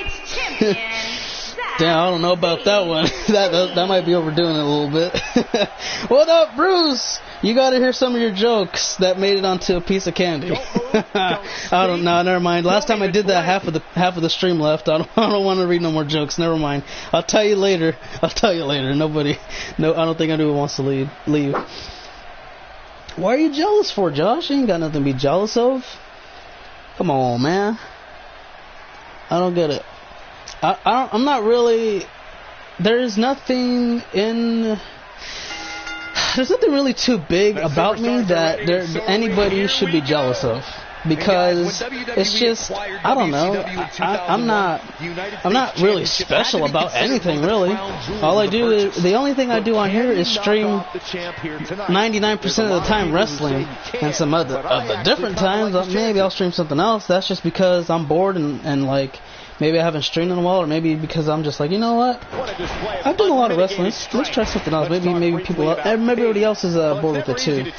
Damn, I don't know about that one. that might be overdoing it a little bit. What up, Bruce? You gotta hear some of your jokes that made it onto a piece of candy. I don't know. Never mind. Last time I did that, half of the stream left. I don't want to read no more jokes. Never mind. I'll tell you later. Nobody. No, I don't think anyone wants to leave. Why are you jealous for, Josh? You ain't got nothing to be jealous of. Come on, man. I don't get it. I'm not really. There's nothing really too big about me that anybody should be jealous of, because it's just, I don't know, I'm not really special about anything, really. The only thing I do on here is stream 99% of the time wrestling, and some of the different times maybe I'll stream something else. That's just because I'm bored and like, maybe I haven't streamed in a while, or maybe because I'm just like, you know what? I've done a lot of wreestling. Let's try something else. Maybe maybe everybody else is bored with it too.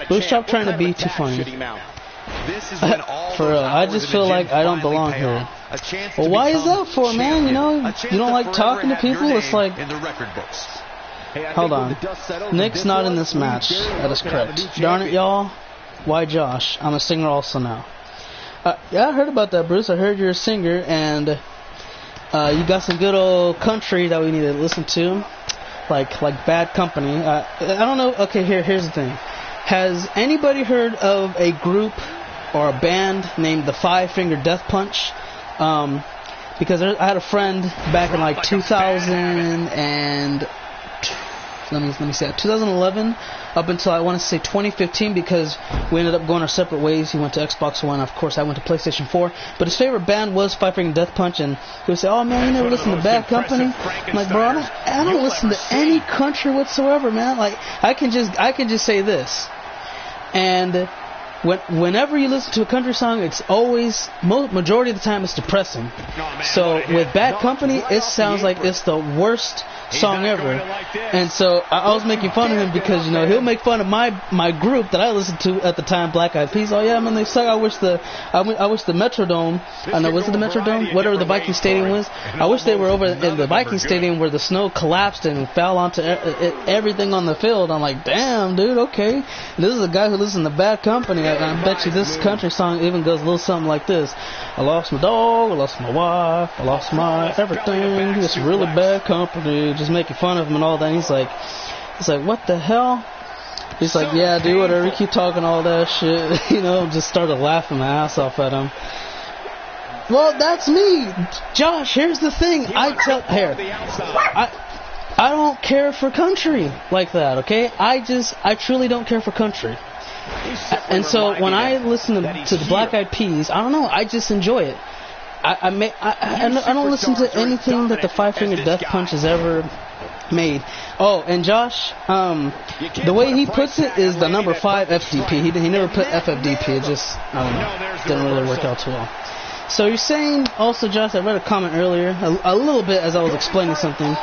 But stop trying to be too funny. For real, I just feel like I don't belong here. Well, why is that for, man? You know, you don't like talking to people? It's like, hold on. Nick's not in this match. That is correct. Darn it, y'all. Why Josh? I'm a singer also now. Yeah, I heard about that, Bruce. I heard you're a singer, and you got some good old country that we need to listen to, like Bad Company. I don't know. Okay, here's the thing. Has anybody heard of a group or a band named the Five Finger Death Punch? Because I had a friend back in like 2000 and let me say 2011 up until I want to say 2015, because we ended up going our separate ways. He went to Xbox One, of course I went to PlayStation 4, but his favorite band was Five Finger Death Punch, and he would say, oh man, you never listen to Bad Company? I'm like, bro, I don't listen to any country whatsoever, man. Like, I can just say this, and whenever you listen to a country song, it's always, majority of the time, it's depressing. So with Bad Company, it sounds like it's the worst song ever. And so I was making fun of him because, you know, he'll make fun of my group that I listened to at the time, Black Eyed Peas. Oh yeah, man, they suck. I wish the Metrodome, I know, was it the Metrodome? Whatever the Viking Stadium was. I wish they were over in the Viking Stadium where the snow collapsed and fell onto everything on the field. I'm like, damn, dude, okay. This is a guy who listens to Bad Company. I bet you this country song even goes a little something like this. I lost my dog, I lost my wife, I lost my everything. It's really bad company. Just making fun of him and all that. And he's like, what the hell? He's like, yeah, dude, whatever. You keep talking all that shit. You know, just started laughing my ass off at him. Well, that's me, Josh. Here's the thing. I don't care for country like that. Okay, I truly don't care for country. And so when I listen to the Black Eyed Peas, I don't know, I just enjoy it. I don't listen to anything that the Five Finger Death Punch has ever made. Oh, and Josh, the way he puts it is the number 5 FDP. He never put FFDP. It just, I don't know, didn't really work out too well. So you're saying also, Josh, I read a comment earlier, a little bit as I was explaining something,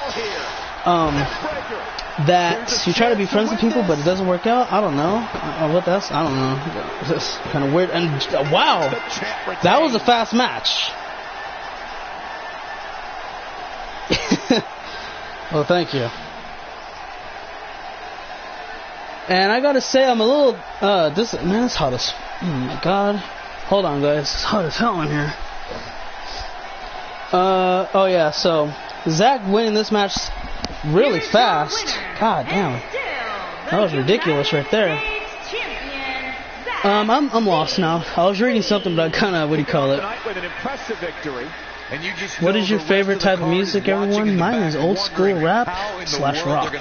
that you try to be friends with people, but it doesn't work out. I don't know. I don't know. It's kind of weird. And wow, that was a fast match. Well, thank you. And I gotta say, I'm a little, man, it's hot as, oh my god. Hold on, guys. It's hot as hell in here. Oh yeah, so Zach winning this match really fast. God damn. That was ridiculous right there. I'm lost now. I was reading something, but I kind of, what do you call it? What is your favorite type of music, everyone? Mine is old school rap / rock.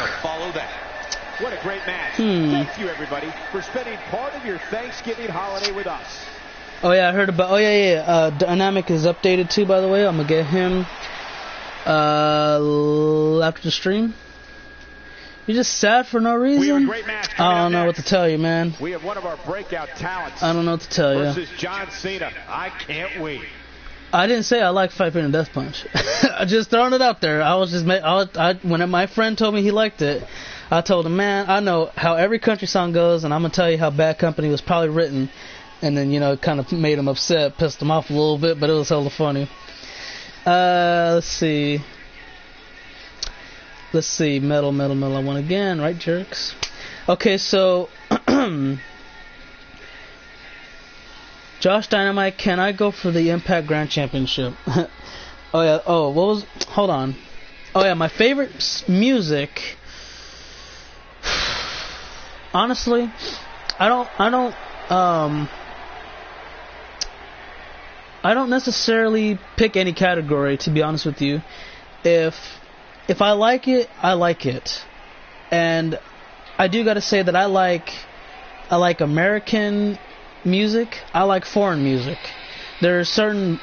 What a great match. Thank you, everybody, for spending part of your Thanksgiving holiday with us. Oh, yeah, I heard about... Oh, yeah. Dynamic is updated, too, by the way. I'm going to get him after the stream. You're just sad for no reason? I don't know what to tell you, man. We have one of our breakout talents. I don't know what to tell you. Versus John Cena. I can't wait. I didn't say I like Five Finger Death Punch. I just throwing it out there. I was just... when my friend told me he liked it, I told him, man, I know how every country song goes, and I'm going to tell you how Bad Company was probably written. And then, you know, it kind of made him upset, pissed him off a little bit, but it was hella funny. Let's see. Metal, I won again, right, jerks? Okay, so Josh Dynamite, can I go for the Impact Grand Championship? Oh yeah. Oh, what was? Hold on. Oh yeah, my favorite music. Honestly, I don't necessarily pick any category, to be honest with you. If I like it, I like it. And I do got to say that I like American music. I like foreign music. There are certain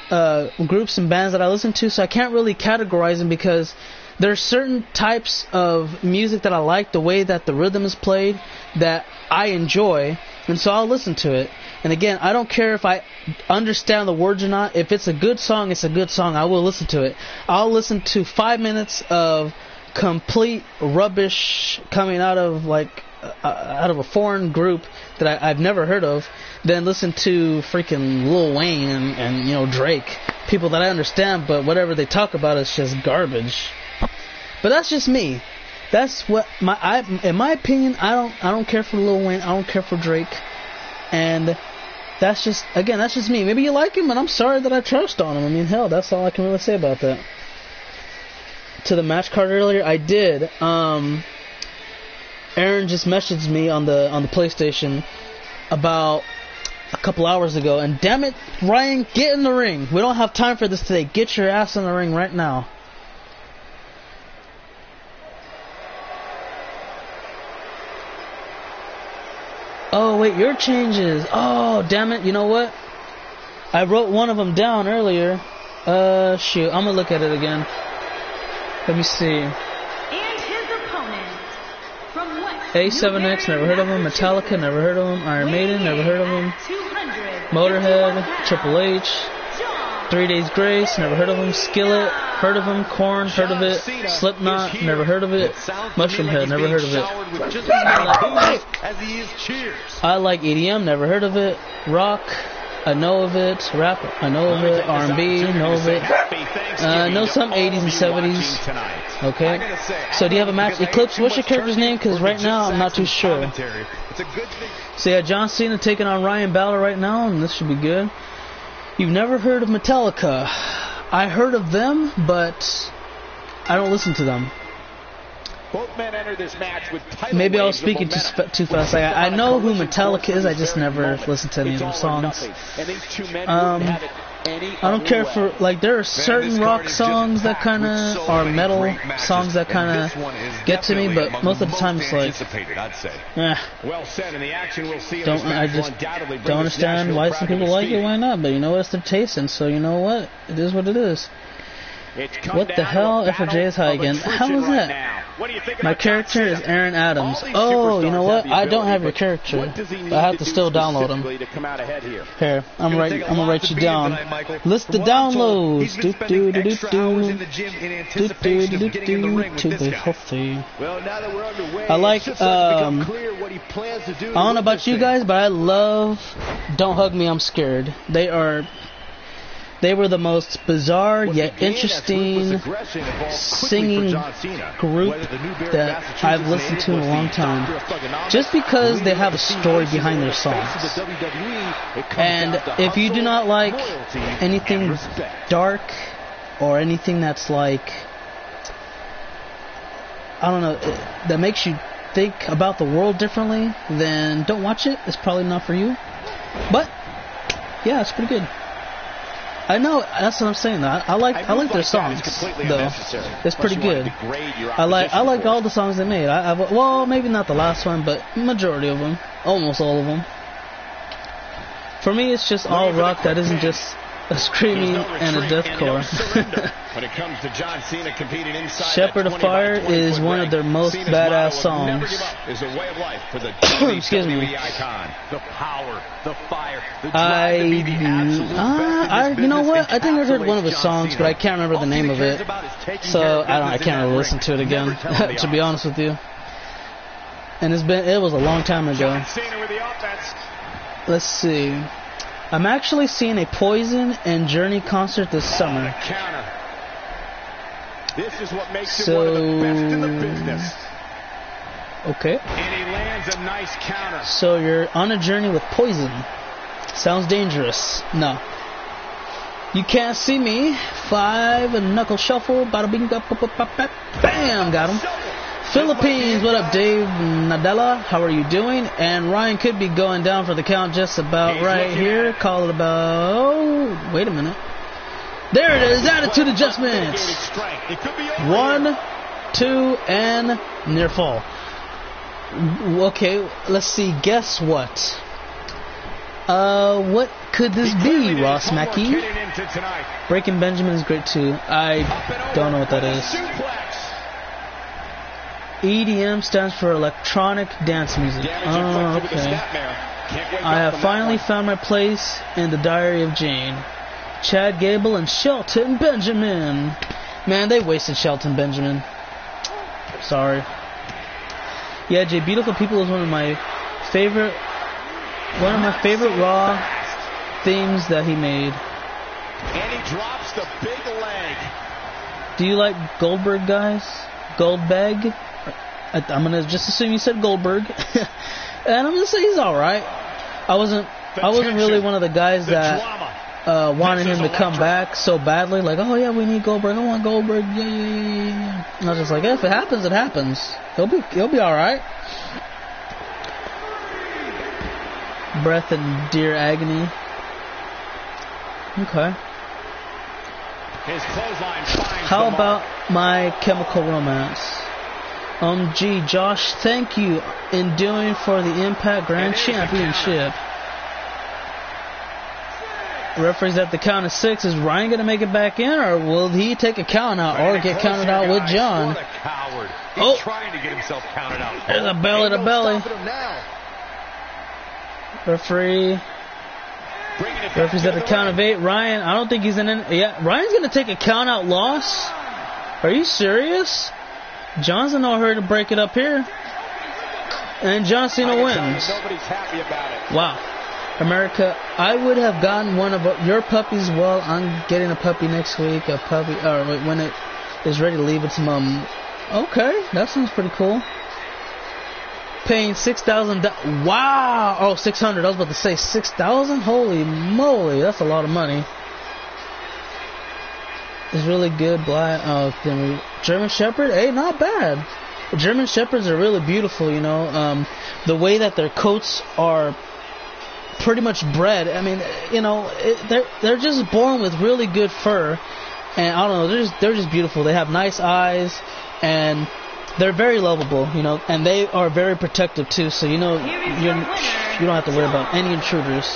groups and bands that I listen to, so I can't really categorize them because there are certain types of music that I like, the way that the rhythm is played, that I enjoy, and so I'll listen to it. And again, I don't care if I understand the words or not. If it's a good song, it's a good song. I will listen to it. I'll listen to 5 minutes of complete rubbish coming out of a foreign group that I've never heard of, then listen to freaking Lil Wayne and Drake, people that I understand, but whatever they talk about is just garbage. But that's just me. That's what in my opinion, I don't care for Lil Wayne. I don't care for Drake. And that's just me. Maybe you like him, and I'm sorry that I trashed on him. I mean, hell, that's all I can really say about that. To the match card earlier, I did. Aaron just messaged me on the PlayStation about a couple hours ago, and damn it, Ryan, get in the ring. We don't have time for this today. Get your ass in the ring right now. Oh, wait, your changes. Oh, damn it. You know what? I wrote one of them down earlier. Shoot. I'm going to look at it again. Let me see. And his opponent from West A7X, never heard of him. Metallica, never heard of him. Iron Maiden, never heard of him. Motorhead, Triple H. 3 Days Grace, never heard of him. Skillet, heard of him. Korn, heard of it. Slipknot, never heard of it. Mushroomhead, never heard of it. I like EDM, never heard of it. Rock, I know of it. Rap, I know of it. R&B, know of it. Know some 80s and 70s. Okay. So do you have a match? Eclipse, what's your character's name? Because right now I'm not too sure. So yeah, John Cena taking on Ryan Balor right now, and this should be good. You've never heard of Metallica. I heard of them, but I don't listen to them. Both men enter this match with maybe I was speaking too fast. I know who Metallica is, I just never listened to any of their songs. I don't care for, there are certain rock songs that kind of are metal songs that kind of get to me, but most of the time it's like, I just don't understand why some people like it, why not, but you know what, it's their taste, and so you know what, it is what it is. What the hell? F4J is high again. How was that? My character is Aaron Adams. Oh, you know what? I don't have your character. I have to still download him. Here, I'm gonna write you down. List the downloads. To be healthy. I like. I don't know about you guys, but I love Don't Hug Me, I'm Scared. They were the most bizarre yet interesting singing group that I've listened to in a long time. Just because they have a story behind their songs. And if you do not like anything dark or anything that's like, I don't know, that makes you think about the world differently, then don't watch it. It's probably not for you. But yeah, it's pretty good. I know, that's what I'm saying. I like their songs, though. It's pretty good. I like all the songs they made. Well, maybe not the last one, but majority of them, almost all of them. For me, it's just all rock that isn't just a screaming and a deathcore. When it comes to John Cena competing inside Shepherd of Fire is one of their most badass songs. Is a way of life for the excuse me. Icon. The power, the fire, the you know what? I think I heard one of his songs, but I can't remember the name of it. So I can't really listen to it again, to be honest with you. And it was a long time ago. Let's see. I'm actually seeing a Poison and Journey concert this summer. This is what makes it one of the best in the business. Okay. And he lands a nice counter. So you're on a journey with poison. Sounds dangerous. No. You can't see me. 5 and knuckle shuffle. Bada bing, bam, got him. Philippines, what up, Dave Nadella? How are you doing? And Ryan could be going down for the count just about right here. Call it about. Wait a minute. There it is. Attitude adjustments. 1, 2, and near fall. Okay, let's see. Guess what? What could this be, Ross Mackey? Breaking Benjamin is great too. I don't know what that is. EDM stands for electronic dance music. Oh, okay. I have finally found my place in the Diary of Jane. Chad Gable and Shelton Benjamin. Man, they wasted Shelton Benjamin. Sorry. Yeah, Jay, Beautiful People is one of my favorite Raw themes that he made. And he drops the big leg. Do you like Goldberg, guys? Goldberg? I'm gonna just assume you said Goldberg, and I'm gonna say he's all right. I wasn't really one of the guys that wanted him to come back so badly. Like, oh yeah, we need Goldberg. I want Goldberg. Yeah. I was just like, if it happens, it happens. He'll be all right. Breath and Dear Agony. Okay. His clothesline finds How about My Chemical Romance? Gee, Josh, thank you in doing for the Impact Grand Championship. Referees at the count of 6. Is Ryan going to make it back in, or will he take a count out or get counted out with John? What a coward. He's trying to get himself counted out. There's a belly to belly. Referee's at the count of 8. Ryan, I don't think he's in. Yeah, Ryan's going to take a count out loss. Are you serious? John's in no hurry to break it up here. And John Cena wins. Nobody's happy about it. Wow. America, I would have gotten one of your puppies. Well, I'm getting a puppy next week. A puppy, or when it is ready to leave its mom. Okay, that sounds pretty cool. Paying $6,000. Wow. Oh, 600. I was about to say 6,000. Holy moly, that's a lot of money. It's really good. German Shepherd. Hey, not bad. German Shepherds are really beautiful. You know, the way that their coats are pretty much bred. I mean, you know, they're just born with really good fur, and I don't know, they're just beautiful. They have nice eyes, and they're very lovable, you know, and they are very protective too. So you know, you don't have to worry about any intruders.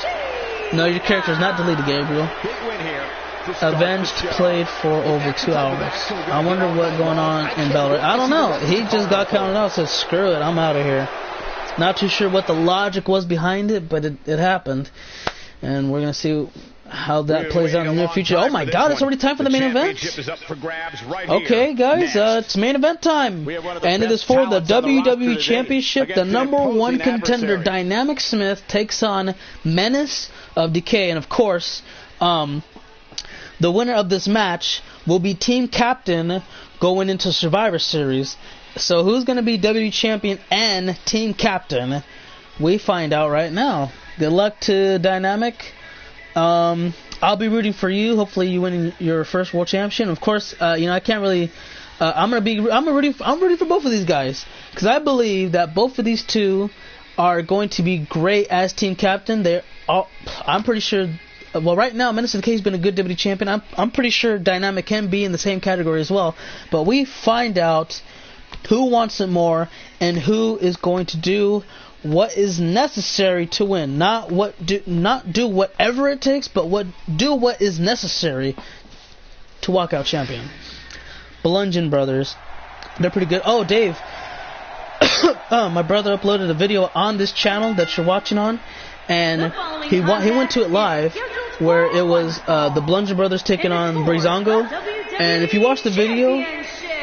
No, your character's not deleted, Gabriel. Big win here. Avenged played for over 2 hours. I wonder what's going on in Bellator. I don't know. He just got counted out. Said, screw it, I'm out of here. Not too sure what the logic was behind it, but it happened. And we're going to see how that plays out in the near future. Oh my god, it's already time for the main event? Okay, guys, it's main event time. And it is for the WWE Championship. The number 1 contender, Dynamic Smith, takes on Menace of Decay. And of course, the winner of this match will be team captain going into Survivor Series. So who's going to be WWE Champion and team captain? We find out right now. Good luck to Dynamic. I'll be rooting for you. Hopefully you win your first World Championship. Of course, you know, I can't really. I'm rooting for both of these guys because I believe that both of these two are going to be great as team captain. I'm pretty sure. Well, right now, Menace of the K has been a good WWE champion. I'm pretty sure Dynamic can be in the same category as well. But we find out who wants it more and who is going to do what is necessary to win. Not do whatever it takes, but do what is necessary to walk out champion. Bludgeon Brothers, they're pretty good. Oh, Dave, my brother uploaded a video on this channel that you're watching on, and he went to it live, where it was the Bludgeon Brothers taking on Breezango. And if you watch the video,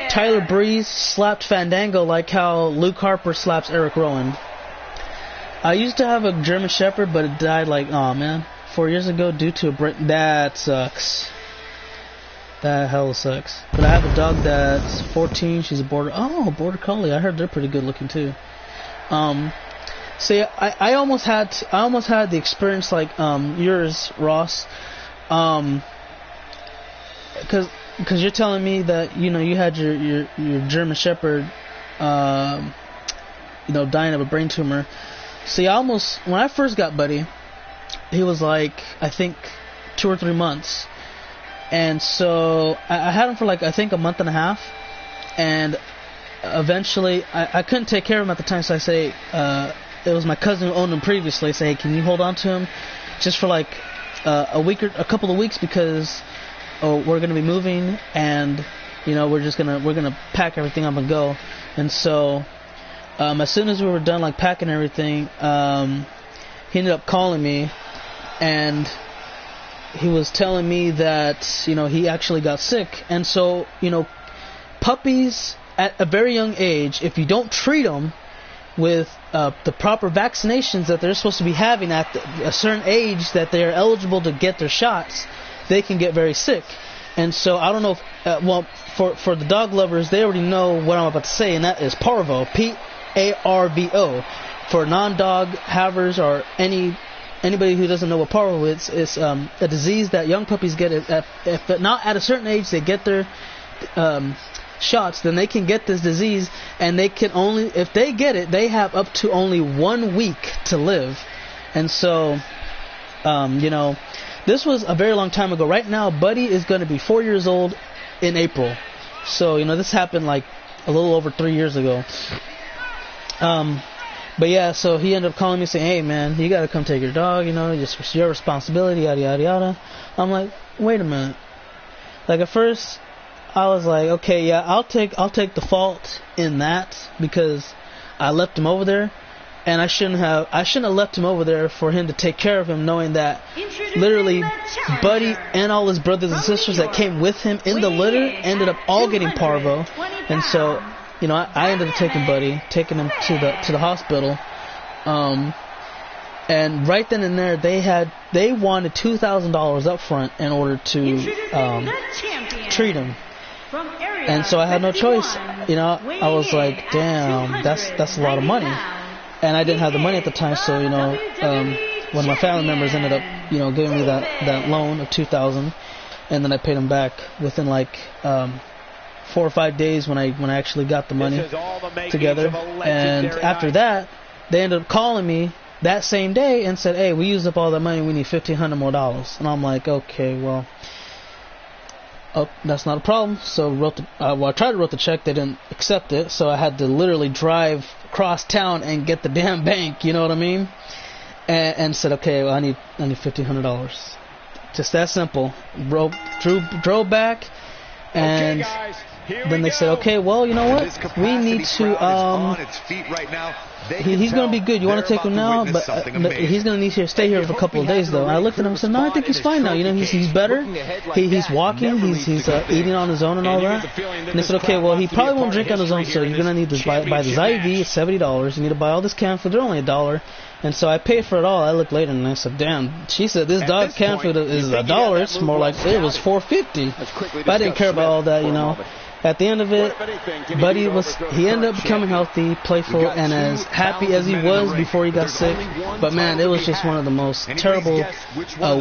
Tyler Breeze slapped Fandango like how Luke Harper slaps Eric Rowan. I used to have a German Shepherd, but it died 4 years ago due to a break. That sucks. That hella sucks. But I have a dog that's 14. She's a border collie. I heard they're pretty good looking too. See, I almost had the experience like yours, Ross. Because you're telling me that you had your German Shepherd, dying of a brain tumor. See, when I first got Buddy, he was like, I think 2 or 3 months. And so I had him for like, I think a month and a half. And eventually, I couldn't take care of him at the time. So I say, it was my cousin who owned him previously. I say, hey, can you hold on to him just for like a week or a couple of weeks, because we're going to be moving, and we're gonna pack everything up and go. And so as soon as we were done like packing everything, he ended up calling me, and he was telling me that he actually got sick. And so puppies at a very young age, if you don't treat them with the proper vaccinations that they're supposed to be having at a certain age that they are eligible to get their shots, they can get very sick. And so I don't know if, for the dog lovers, they already know what I'm about to say, and that is parvo, P-A-R-V-O. For non-dog havers or anybody who doesn't know what parvo is, it's a disease that young puppies get. If not at a certain age they get their shots, then they can get this disease, and they can only, if they get it, they have up to only 1 week to live. And so, this was a very long time ago. Right now, Buddy is going to be 4 years old in April. So, this happened like a little over 3 years ago. But yeah, so he ended up calling me saying, hey man, you got to come take your dog, it's your responsibility, yada yada yada. I'm like, wait a minute. Like at first, I was like, okay, yeah, I'll take the fault in that, because I left him over there, and I shouldn't have left him over there for him to take care of him, knowing that literally Buddy and all his brothers and sisters that came with him in the litter ended up all getting parvo. And so, I ended up taking him to the hospital. And right then and there, they wanted $2,000 up front in order to treat him. And so I had no choice. I was like, damn, that's a lot of money. And I didn't have the money at the time, so one of my family members ended up giving me that loan of $2,000, and then I paid him back within like 4 or 5 days when I actually got the money together. And after that, they ended up calling me that same day and said, hey, we used up all that money, we need $1,500 more. And I'm like, okay, well, that's not a problem. So I tried to write the check, they didn't accept it, so I had to literally drive across town and get the damn bank, you know what I mean? And said, okay, well, I need $1,500. Just that simple. Drove back, and then they said, okay, well, you know what? We need to, he's going to be good. You want to take him now? But he's going to need to stay here for a couple of days, though. And I looked at him and said, no, I think he's fine now. He's better. He's walking. He's eating on his own and all that. And they said, okay, well, he probably won't drink on his own, so you're going to need to buy this IV. It's $70. You need to buy all this canned food. They're only $1. And so I paid for it all. I looked later and I said, damn, she said this dog canned food is $1. It's more like it was $4.50. But I didn't care about all that, At the end of it, Buddy he ended up becoming healthy, playful, and as happy as he was before he got sick. But man, it was just one of the most terrible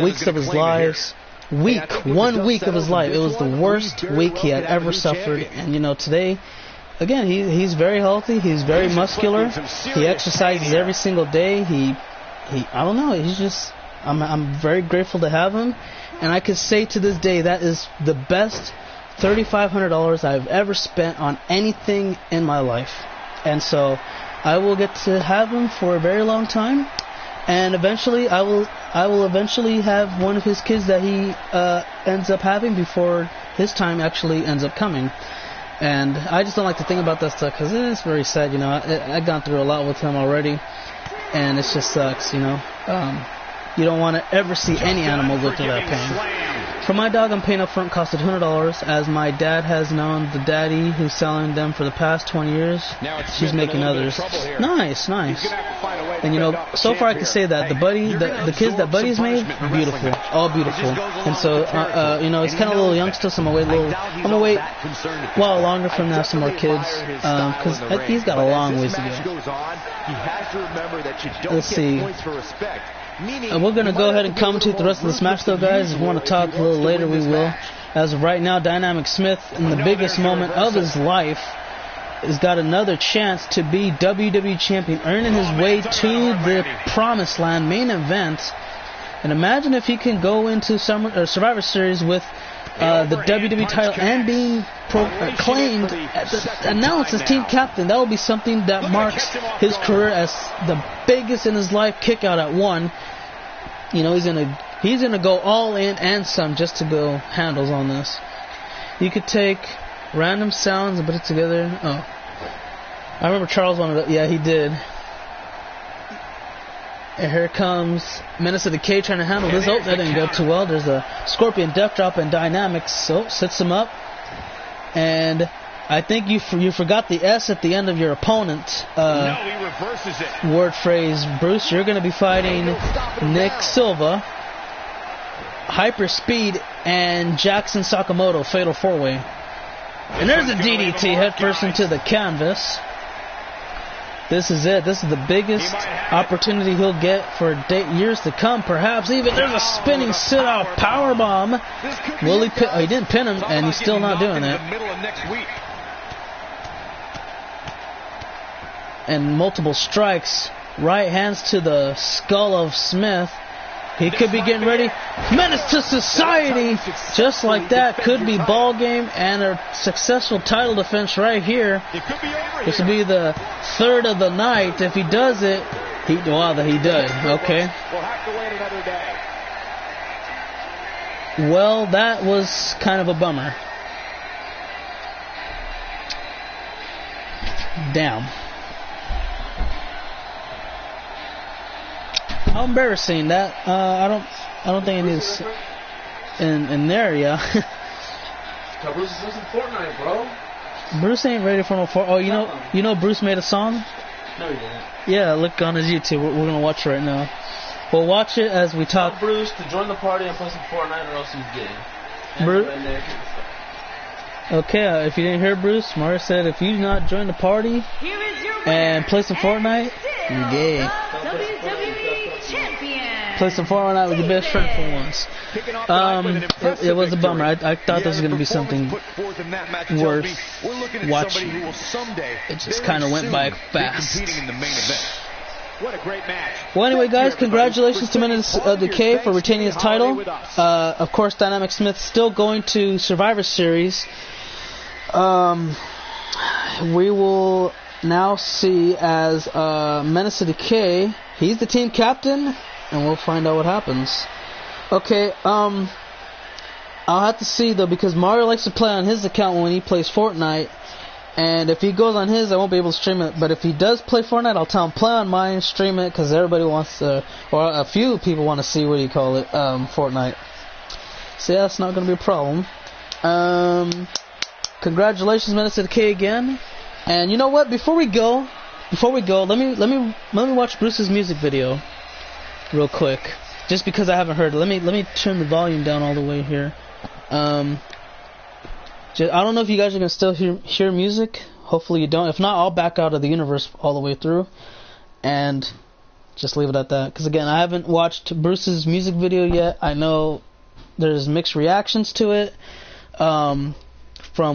weeks of his life. 1 week of his life. It was the worst week he had ever suffered. And today, again, he's very healthy. He's very muscular. He exercises every single day. I don't know. He's just, I'm very grateful to have him. And I could say to this day that is the best $3,500 I've ever spent on anything in my life. And so I will get to have him for a very long time, and eventually I will eventually have one of his kids that he ends up having before his time actually ends up coming. And I just don't like to think about that stuff because it's very sad. I've gone through a lot with him already, and it just sucks. You don't want to ever see any animal go through that pain. For my dog, I'm paying up front, costed $100. As my dad has known, the daddy who's selling them for the past 20 years, she's making others. Nice. And you know, so far I can say that the kids that Buddy's made, beautiful, all beautiful. And so you know, he's kind of a little youngster, so I'm gonna wait a while longer for him to have some more kids, because he's got a long ways to go. Let's see. We're gonna go ahead and commentate the rest of this match, though, guys. If you want to talk a little later, we will. As of right now, Dynamic Smith, in the biggest moment of his life, has got another chance to be WWE Champion, earning his way to the Promised Land main event. And imagine if he can go into Survivor Series with the WWE title and being claimed, announced as team captain. That will be something that marks his career as the biggest in his life. Kick out at 1. You know, he's gonna go all in and some just to go handles on this. You could take random sounds and put it together. Oh, I remember Charles wanted to. Yeah, he did. And here comes Menace of the K trying to handle this. Oh, that didn't go too well. There's a Scorpion Death Drop and Dynamics. So sets him up. And I think you forgot the S at the end of your opponent. No, he reverses it. Word phrase. Bruce, you're going to be fighting Nick Silva, Hyper Speed, and Jackson Sakamoto. Fatal 4-way. And there's a DDT head first into the canvas. This is it. This is the biggest opportunity he'll get for years to come, perhaps even. There's a spinning sit-out powerbomb. Will he pin? Oh, he didn't pin him, and he's still not doing it. And multiple strikes. Right hands to the skull of Smith. He could be getting ready. Menace to Society. Just like that. Could be ball game and a successful title defense right here. This will be the third of the night. If he does it, wow, that he does. Okay. We'll have to wait another day. Well, that was kind of a bummer. Damn. How embarrassing that. I don't think it is in there, yeah. Bruce is in Fortnite, bro. Bruce ain't ready for no Oh, you know Bruce made a song? No, he didn't. Yeah, look on his YouTube. We're gonna watch it right now. We'll watch it as we talk. Tell Bruce to join the party and play some Fortnite, or else he's gay. Bruce. Okay, if you didn't hear Bruce, Mario said if you do not join the party and play some Fortnite, you're gay. Play some Fortnite with your best friend for once. It was a bummer. I thought this was going to be something worth watching. It just kind of went by fast. What a great match. Well, anyway, guys, congratulations to Menace of the K for retaining his title. Of course, Dynamic Smith still going to Survivor Series. We will now see as Menace of the K. He's the team captain. And we'll find out what happens. Okay, I'll have to see, though, because Mario likes to play on his account when he plays Fortnite. And if he goes on his, I won't be able to stream it. But if he does play Fortnite, I'll tell him play on mine, stream it, because everybody wants to, or a few people want to see, Fortnite. So yeah, that's not going to be a problem. Congratulations, Menace to the K again. And you know what? Before we go, let me watch Bruce's music video. Real quick, just because I haven't heard it. Let me turn the volume down all the way here. I don't know if you guys are gonna still hear music. Hopefully you don't. If not, I'll back out of the universe all the way through, and just leave it at that. Because again, I haven't watched Bruce's music video yet. I know there's mixed reactions to it. From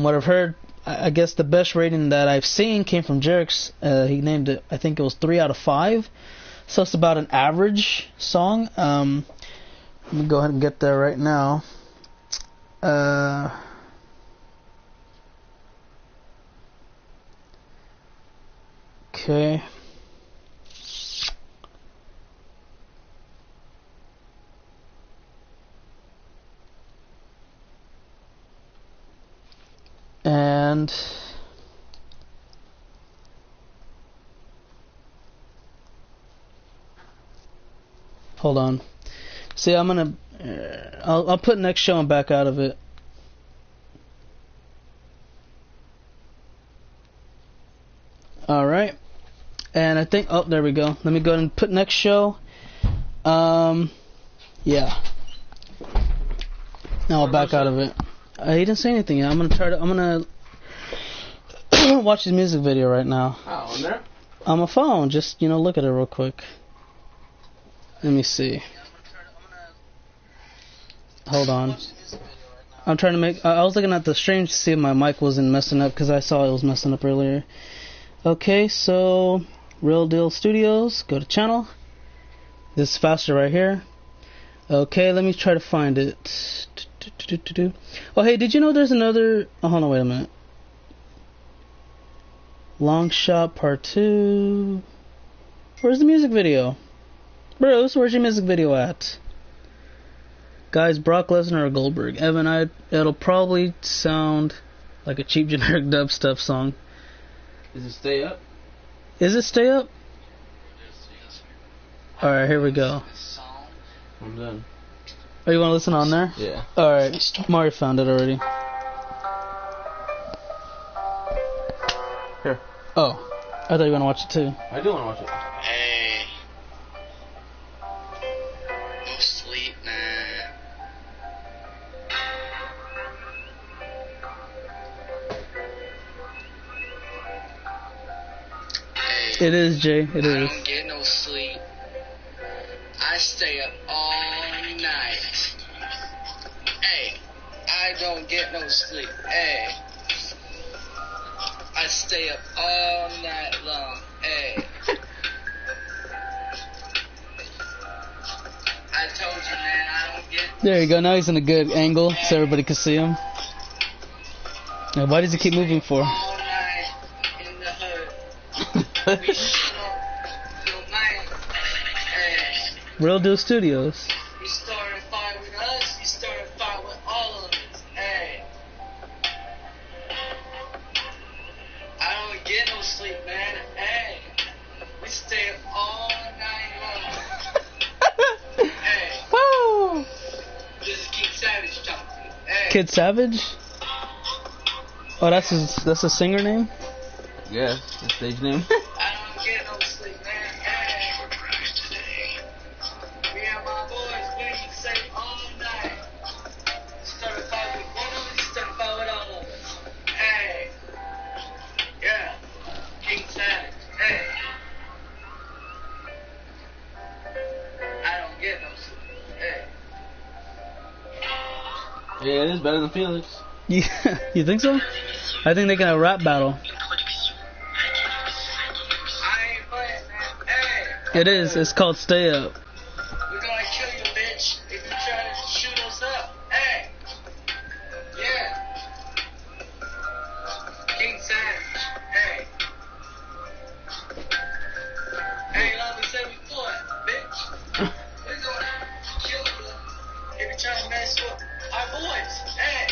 what I've heard, I guess the best rating that I've seen came from Jerix. He named it. I think it was 3 out of 5. So it's about an average song. Let me go ahead and get there right now. Okay. And hold on. See, I'm gonna. I'll put next show and back out of it. All right. And I think, oh, there we go. Let me go ahead and put next show. Yeah. Now I'll back out of it. He didn't say anything yet. I'm gonna watch his music video right now. Oh, on there? On my phone. Just, look at it real quick. Let me see. Hold on. I'm trying to make... I was looking at the stream to see if my mic wasn't messing up, because I saw it was messing up earlier. Okay, so... Real Deal Studios. Go to channel. This is faster right here. Okay, let me try to find it. Oh, hey, did you know there's another... Oh, hold on, wait a minute. Long Shot Part 2. Where's the music video? Bruce, where's your music video at? Guys, Brock Lesnar or Goldberg? Evan, it'll probably sound like a cheap generic dubstep song. Is it Stay Up? Is it Stay Up? Alright, here we go. I'm done. Oh, you want to listen on there? Yeah. Alright, Mario found it already. Here. Oh, I thought you were going to watch it too. I do want to watch it. Hey. No sleep, man. Hey. It is, Jay. It I is. don't get no sleep. I stay up all night. Hey. I don't get no sleep. Hey. I stay up all night long. Hey. I told you, man, I don't get... There you go. Now he's in a good angle so everybody can see him. Now, why does he keep moving for? All night in the hood. We shoot up your mind. Hey. Real Deal Studios. You start a fight with us, you start a fight with all of us. Hey. I don't get no sleep, man. Hey. We stay up all night long. Hey. Woo! This is King Savage talking. Hey. Kid Savage? Oh, that's his singer name? Yeah, the stage name. I don't get no sleep, man. Hey. Me and my boys, we stay all night. Start a fight with one of us, start a fight with all of us. Hey. Yeah. King Savage. Hey. I don't get no sleep. Hey. Yeah, it is better than Felix. Yeah, you think so? I think they can have a rap battle. I ain't playing, man. Hey. It is. It's called Stay Up. We're gonna kill you, bitch, if you try to shoot us up. Hey! Yeah! King Savage. Hey! Hey, like we said before, bitch. We're gonna kill you if you try to mess with our boys. Hey!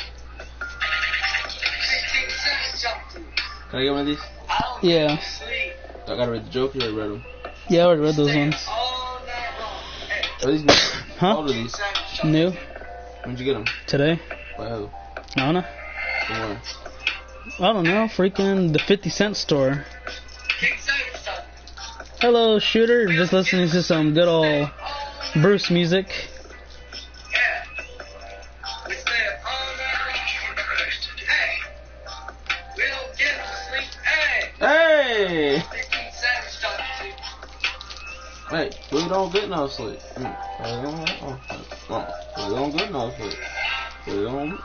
King Savage talk to you. Can I get one of these? I don't Yeah. get no sleep. I gotta read the joke. You already read them. Yeah, I already read those Stay ones. all night long. Hey! Are these new? Huh? How old are King these? Savage talk to New? you. Today? When'd you get them? By who? Nana? From where? I don't know. Freaking the 50 cent store. King Savage talk to you. Hello, shooter. Just listening to some good old Bruce music. Yeah. We stay up all night long in the hood. Hey. We don't get no sleep. Hey. Hey! King Savage talking to you. Hey, we don't get no sleep. We don't get no sleep. We don't.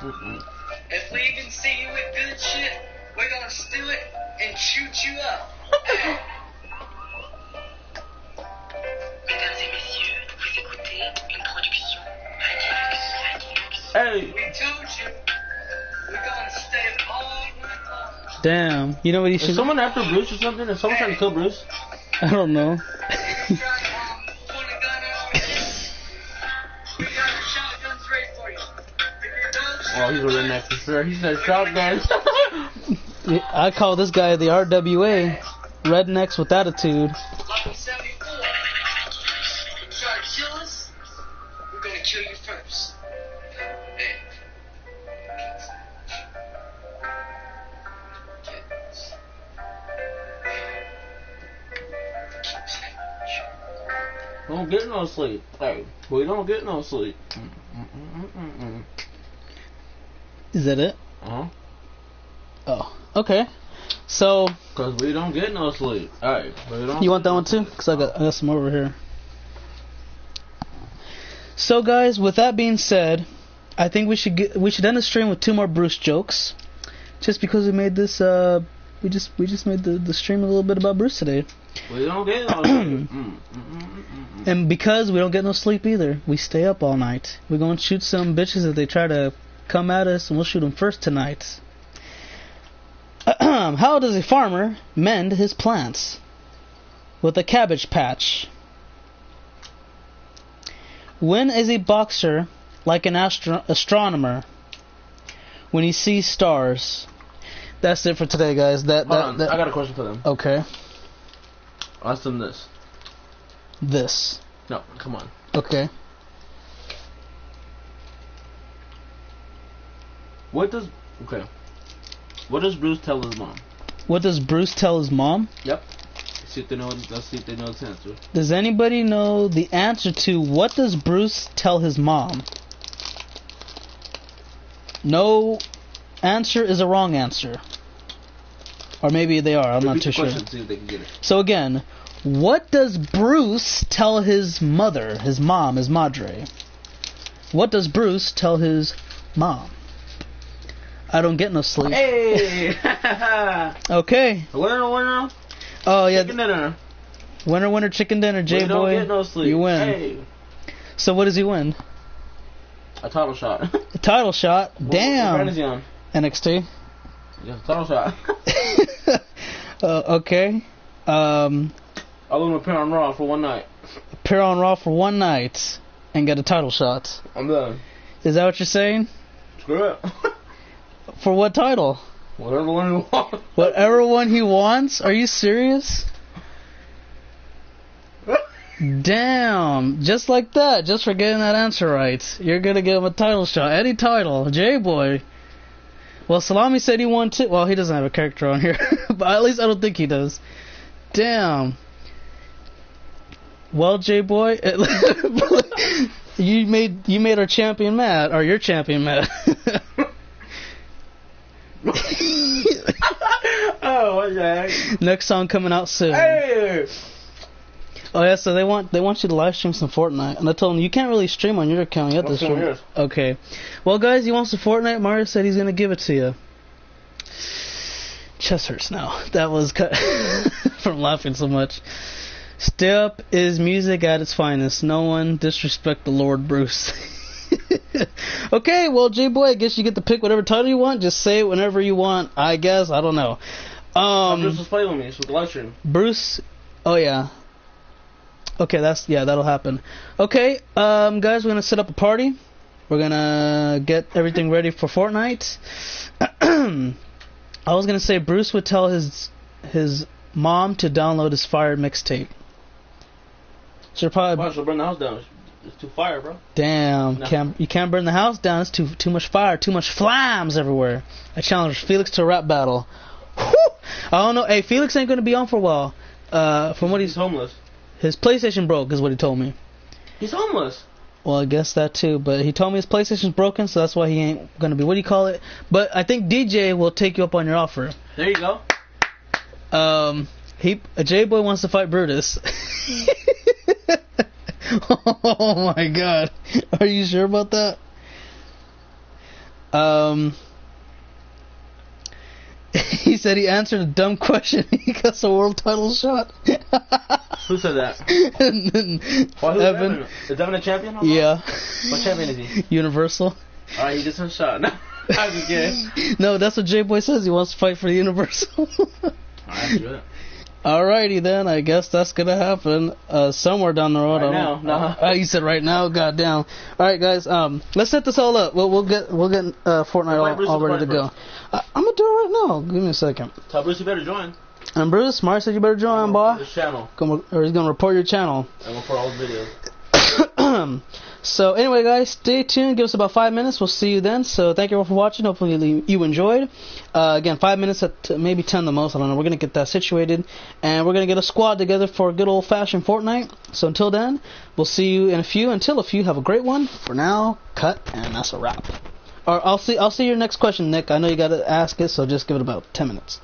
If we even see you with good shit, we're gonna steal it and shoot you up. Hey. Mesdames et messieurs, vous écoutez une production Hey! We told you. We're gonna stay up all night long. Damn. You know what he Is should... someone after Bruce or something? Is someone trying to kill Bruce? I don't know. If you try to point a gun at our heads, we got shotguns ready for you. If you don't, Oh, he's a redneck for sure. He said shotgun. I call this guy the RWA. Rednecks with attitude. like we said before, if you try to kill us, we're gonna kill you first. Hey. Don't get no sleep. Hey, we don't get no sleep. Is that it? Uh-huh. Oh, okay. So, Cause we don't get no sleep. Hey, we don't. you want that one too? Cause I got some over here. So, guys, with that being said, I think we should end the stream with 2 more Bruce jokes, just because we made this. We just made the stream a little bit about Bruce today. We don't get no sleep. And because we don't get no sleep either, we stay up all night. We're gonna shoot some bitches if they try to come at us, and we'll shoot them first tonight. How does a farmer mend his plants? With a cabbage patch. When is a boxer like an astronomer? When he sees stars. That's it for today, guys. Hold on, I got a question for them. Okay. Ask them this. This. No, come on. Okay. What does Bruce tell his mom? What does Bruce tell his mom? Yep. Let's see if they know the answer. Does anybody know the answer to what does Bruce tell his mom? No answer is a wrong answer. Or maybe they are, I'm not too sure. See if they can get it. So again, what does Bruce tell his mother, his mom, his madre? What does Bruce tell his mom? I don't get no sleep. Hey! Okay. Winner. Oh yeah. Chicken dinner. Winner, chicken dinner, J-Boy. You don't get no sleep. You win. Hey. So what does he win? A title shot. A title shot? Damn. What brand is he on? NXT. Yeah, title shot. Okay. I'll let him appear on Raw for one night. Appear on Raw for one night and get a title shot. I'm done. Is that what you're saying? Screw it. For what title? Whatever one he wants. Whatever one he wants? Are you serious? Damn. Just like that. Just for getting that answer right. You're gonna give him a title shot. Any title. J-Boy. Well, Salami said he won too. Well, he doesn't have a character on here. But at least I don't think he does. Damn. Well, J-Boy, you made our champion mad, or your champion mad. Oh, what the heck? Next song coming out soon. Hey! Oh yeah, so they want you to live stream some Fortnite, and I told them you can't really stream on your account. You have to stream. Yours. Okay. Well, guys, you want some Fortnite? Mario said he's gonna give it to you. Chest hurts now. That was cut from laughing so much. Step is music at its finest. No one disrespect the Lord Bruce. Okay, well, J-Boy, I guess you get to pick whatever title you want. Just say it whenever you want, I guess. I don't know. Bruce was playing with me, so with the live stream. Bruce, oh yeah. Okay, that'll happen. Okay, guys, we're gonna set up a party. We're gonna get everything ready for Fortnite. I was gonna say Bruce would tell his mom to download his Fire mixtape. She'll probably. Why she'll burn the house down? It's too fire, bro. Damn, No. you can't burn the house down. It's too much fire, too much flames everywhere. I challenge Felix to a rap battle. Whew! I don't know. Hey, Felix ain't gonna be on for a while. From what He's homeless. his PlayStation broke is what he told me. He's homeless. Well, I guess that too, but he told me his PlayStation's broken, so that's why he ain't gonna be. What do you call it? But I think DJ will take you up on your offer. There you go. J-Boy wants to fight Brutus. Oh my god. Are you sure about that? He said he answered a dumb question. He got a world title shot. Who said that? Evan. Is Evan a champion? Yeah. What champion is he? Universal. Alright, he just a shot. No, I'm just kidding. No, that's what J-Boy says. He wants to fight for the Universal. Alright, do it. Alrighty then, I guess that's gonna happen somewhere down the road. Right now, no. You said right now, goddamn. Alright guys, let's set this all up. We'll get Fortnite all ready to go. I'm gonna do it right now. Give me a second. Tell Bruce you better join. And Bruce, Mark said you better join, boy. His channel. Or he's gonna report your channel. And we'll put all his videos. So anyway, guys, stay tuned. Give us about 5 minutes. We'll see you then. So thank you all for watching. Hopefully you enjoyed. Again, 5 minutes at maybe 10 the most. I don't know. We're going to get that situated. And we're going to get a squad together for a good old-fashioned Fortnite. So until then, we'll see you in a few. Until a few, have a great one. For now, cut, and that's a wrap. Or I'll see your next question, Nick. I know you got to ask it, so just give it about 10 minutes.